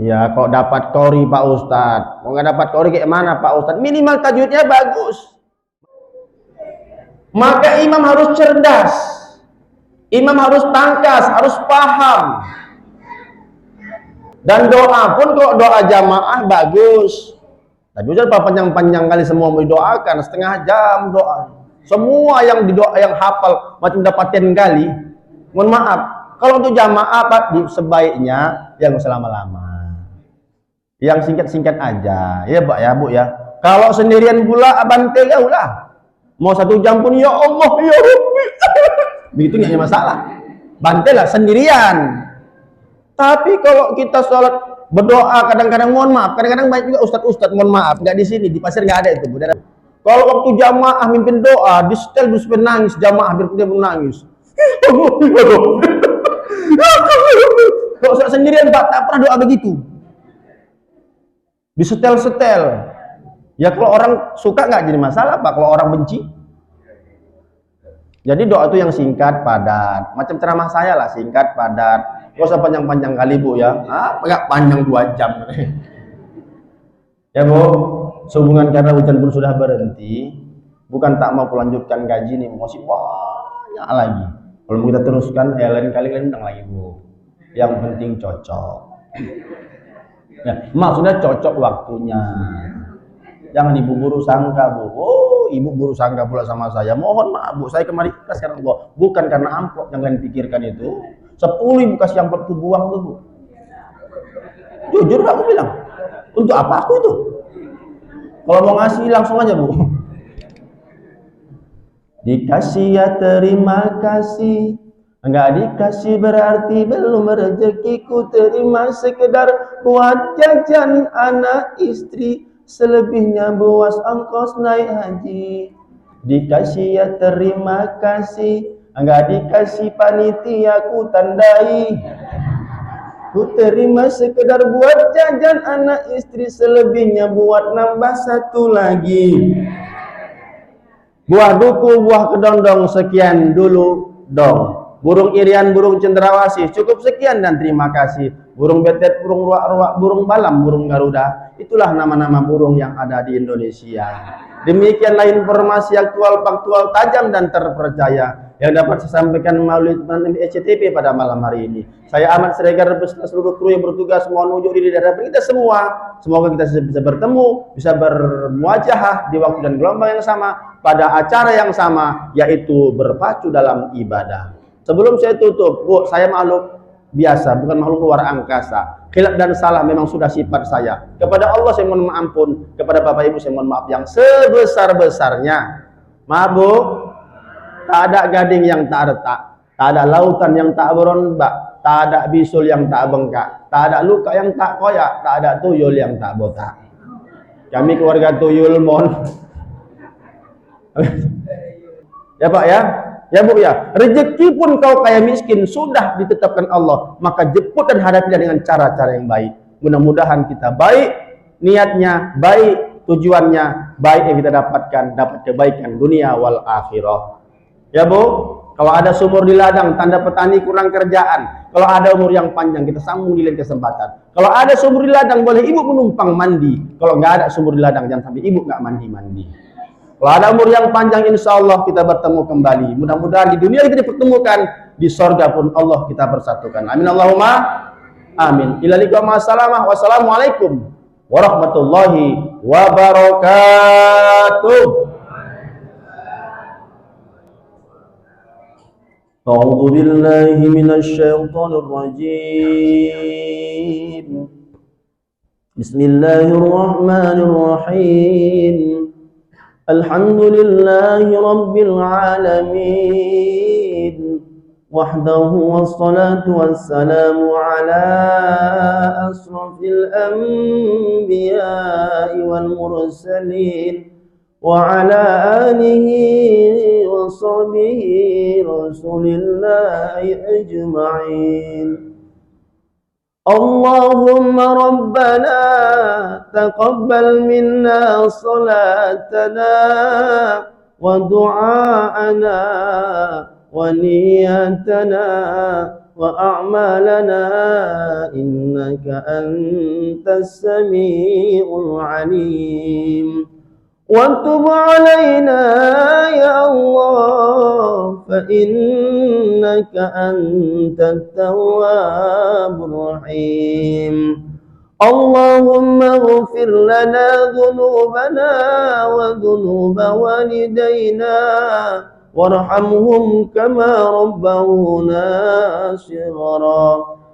Ya kok dapat kori Pak Ustadz, mau nggak dapat kori kayak mana Pak Ustadz? Minimal tajwidnya bagus. Maka imam harus cerdas, imam harus tangkas, harus paham. Dan doa pun kalau doa jamaah bagus. Tapi udah panjang-panjang kali semua mau didoakan, setengah jam doa. Semua yang didoa yang hafal macam dapatin kali. Mohon maaf, kalau untuk jamaah Pak sebaiknya yang selama-lama. Yang singkat-singkat aja, ya Pak ya Bu ya. Kalau sendirian pula abante ya ulah. Mau 1 jam pun ya Allah ya Rabbi. Begitu nggak ada masalah. Bantelah sendirian. Tapi kalau kita sholat berdoa kadang-kadang mohon maaf, kadang-kadang banyak juga ustadz mohon maaf nggak di sini di pasir nggak ada itu Bu. Kalau waktu jamaah mimpin doa di setel terus menangis jamaah hampir dia menangis. Kalau sendirian Pak tak pernah doa begitu. Disetel-setel. Ya kalau orang suka nggak jadi masalah Pak, kalau orang benci. Jadi doa itu yang singkat, padat. Macam ceramah saya lah, singkat, padat. Gak usah panjang-panjang kali Bu ya. Nggak panjang 2 jam. Ya Bu, sehubungan karena hujan pun sudah berhenti. Bukan tak mau melanjutkan gaji nih, masih banyak lagi. Kalau kita teruskan, ya lain kali undang lagi Bu. Yang penting cocok. Ya, maksudnya cocok waktunya. Jangan ibu guru sangka Bu, oh ibu buruk sangka pula sama saya. Mohon maaf bu, saya kemarin ikhlas karena Allah, bukan karena amplop yang kalian pikirkan itu. 10 ibu kasih amplop itu buang tuh bu. Jujur aku bilang, untuk apa aku itu? Kalau mau ngasih langsung aja bu. Dikasih ya terima kasih, enggak dikasih berarti belum rezekiku. Terima sekedar buat jajan anak istri, selebihnya buas ongkos naik haji. Dikasih ya terima kasih, enggak dikasih panitia ku tandai. Ku terima sekedar buat jajan anak istri, selebihnya buat nambah satu lagi. Buah duku, buah kedondong, sekian dulu dong. Burung irian, burung cendrawasih, cukup sekian dan terima kasih. Burung betet, burung ruak-ruak, burung balam, burung garuda. Itulah nama-nama burung yang ada di Indonesia. Demikianlah informasi aktual, faktual, tajam dan terpercaya yang dapat saya sampaikan melalui ECTP pada malam hari ini. Saya Ahmad Siregar beserta seluruh kru yang bertugas mohon unjuk diri dari kita semua. Semoga kita bisa bertemu, bisa bermuajahah di waktu dan gelombang yang sama, pada acara yang sama, yaitu berpacu dalam ibadah. Sebelum saya tutup, bu, saya makhluk biasa, bukan makhluk luar angkasa. Khilaf dan salah memang sudah sifat saya. Kepada Allah saya mohon ampun, kepada Bapak Ibu saya mohon maaf yang sebesar-besarnya. Maaf bu, tak ada gading yang tak retak, tak ada lautan yang tak berombak, tak ada bisul yang tak bengkak, tak ada luka yang tak koyak, tak ada tuyul yang tak botak. Kami keluarga tuyul mohon. Ya Pak ya, ya Bu ya. Rezeki pun kau kaya miskin sudah ditetapkan Allah, maka jemput dan hadapilah dengan cara-cara yang baik. Mudah-mudahan kita baik niatnya, baik tujuannya, baik yang kita dapatkan, dapat kebaikan dunia wal akhirah. Ya Bu, kalau ada sumur di ladang, tanda petani kurang kerjaan. Kalau ada umur yang panjang, kita sambung di lain kesempatan. Kalau ada sumur di ladang, boleh ibu menumpang mandi. Kalau nggak ada sumur di ladang, jangan sampai ibu nggak mandi-mandi. Kalau ada umur yang panjang, insya Allah kita bertemu kembali. Mudah-mudahan di dunia kita dipertemukan, di sorga pun Allah kita persatukan. Amin Allahumma amin. Ila liqa ma'assalamah. Wassalamualaikum warahmatullahi wabarakatuh. A'udzu billahi minasy syaithanir rajim. Bismillahirrahmanirrahim. Alhamdulillahi rabbil alamin. Wahdahu wassalatu wassalamu ala asrafil anbiya'i wal mursalin wa ala alihi wa sahbihi rasulillahi ajma'in. Allahumma rabbana taqabbal minna salatana wa du'aana wa niyatana wa a'malana innaka antas sami'ul alim. وَتُبْ عَلَيْنَا يَا اللَّهُ فَإِنَّكَ أَنْتَ التَّوَّابُ الرَّحِيمُ. اللهم اغفر لنا ذنوبنا وذنوب والدينا وارحمهم كما ربونا صغرا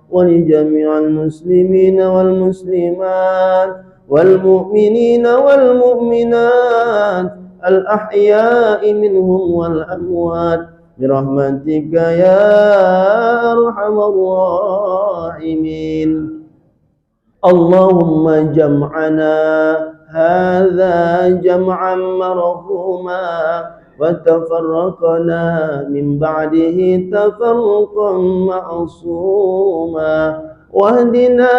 ولجميع المسلمين والمسلمات والمؤمنين والمؤمنات الأحياء منهم والأموات برحمتك يا أرحم الراحمين. اللهم جمعنا هذا جمعا مرحوما وتفرقنا من بعده تفرقا معصوما واهدنا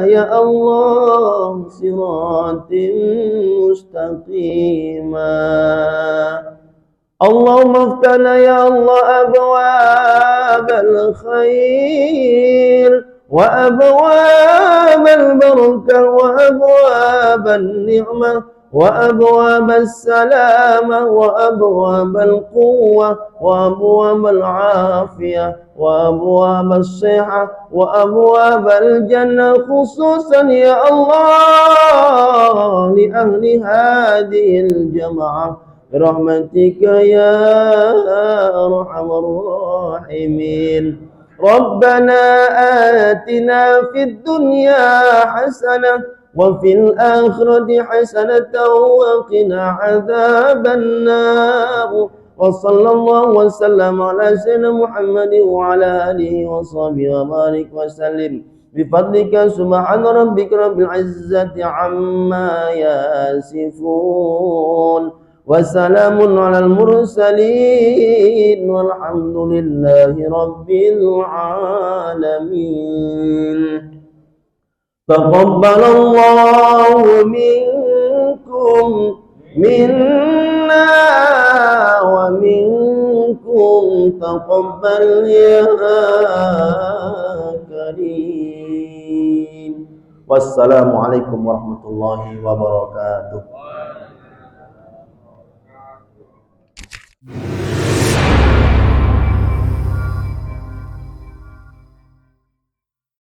يا الله صراط مستقيما. اللهم افتح يا الله أبواب الخير وأبواب البركة وأبواب النعمة وأبواب السلامة وأبواب القوة وأبواب العافية وأبواب الصحة وأبواب الجنة خصوصا يا الله لأهل هذه الجماعة برحمتك يا أرحم الراحمين. ربنا آتنا في الدنيا حسنة وفي الآخرة حسنة وقنا عذاب النار. وصلى الله وسلم على سيدنا محمد وعلى آله وصحبه وبارك وسلم بفضلك. سبحان ربك رب العزة عما يصفون وسلام على المرسلين والحمد لله رب العالمين. تقبل الله منكم منا ومنكم تقبل يا كريم. Wassalamualaikum warahmatullahi wabarakatuh.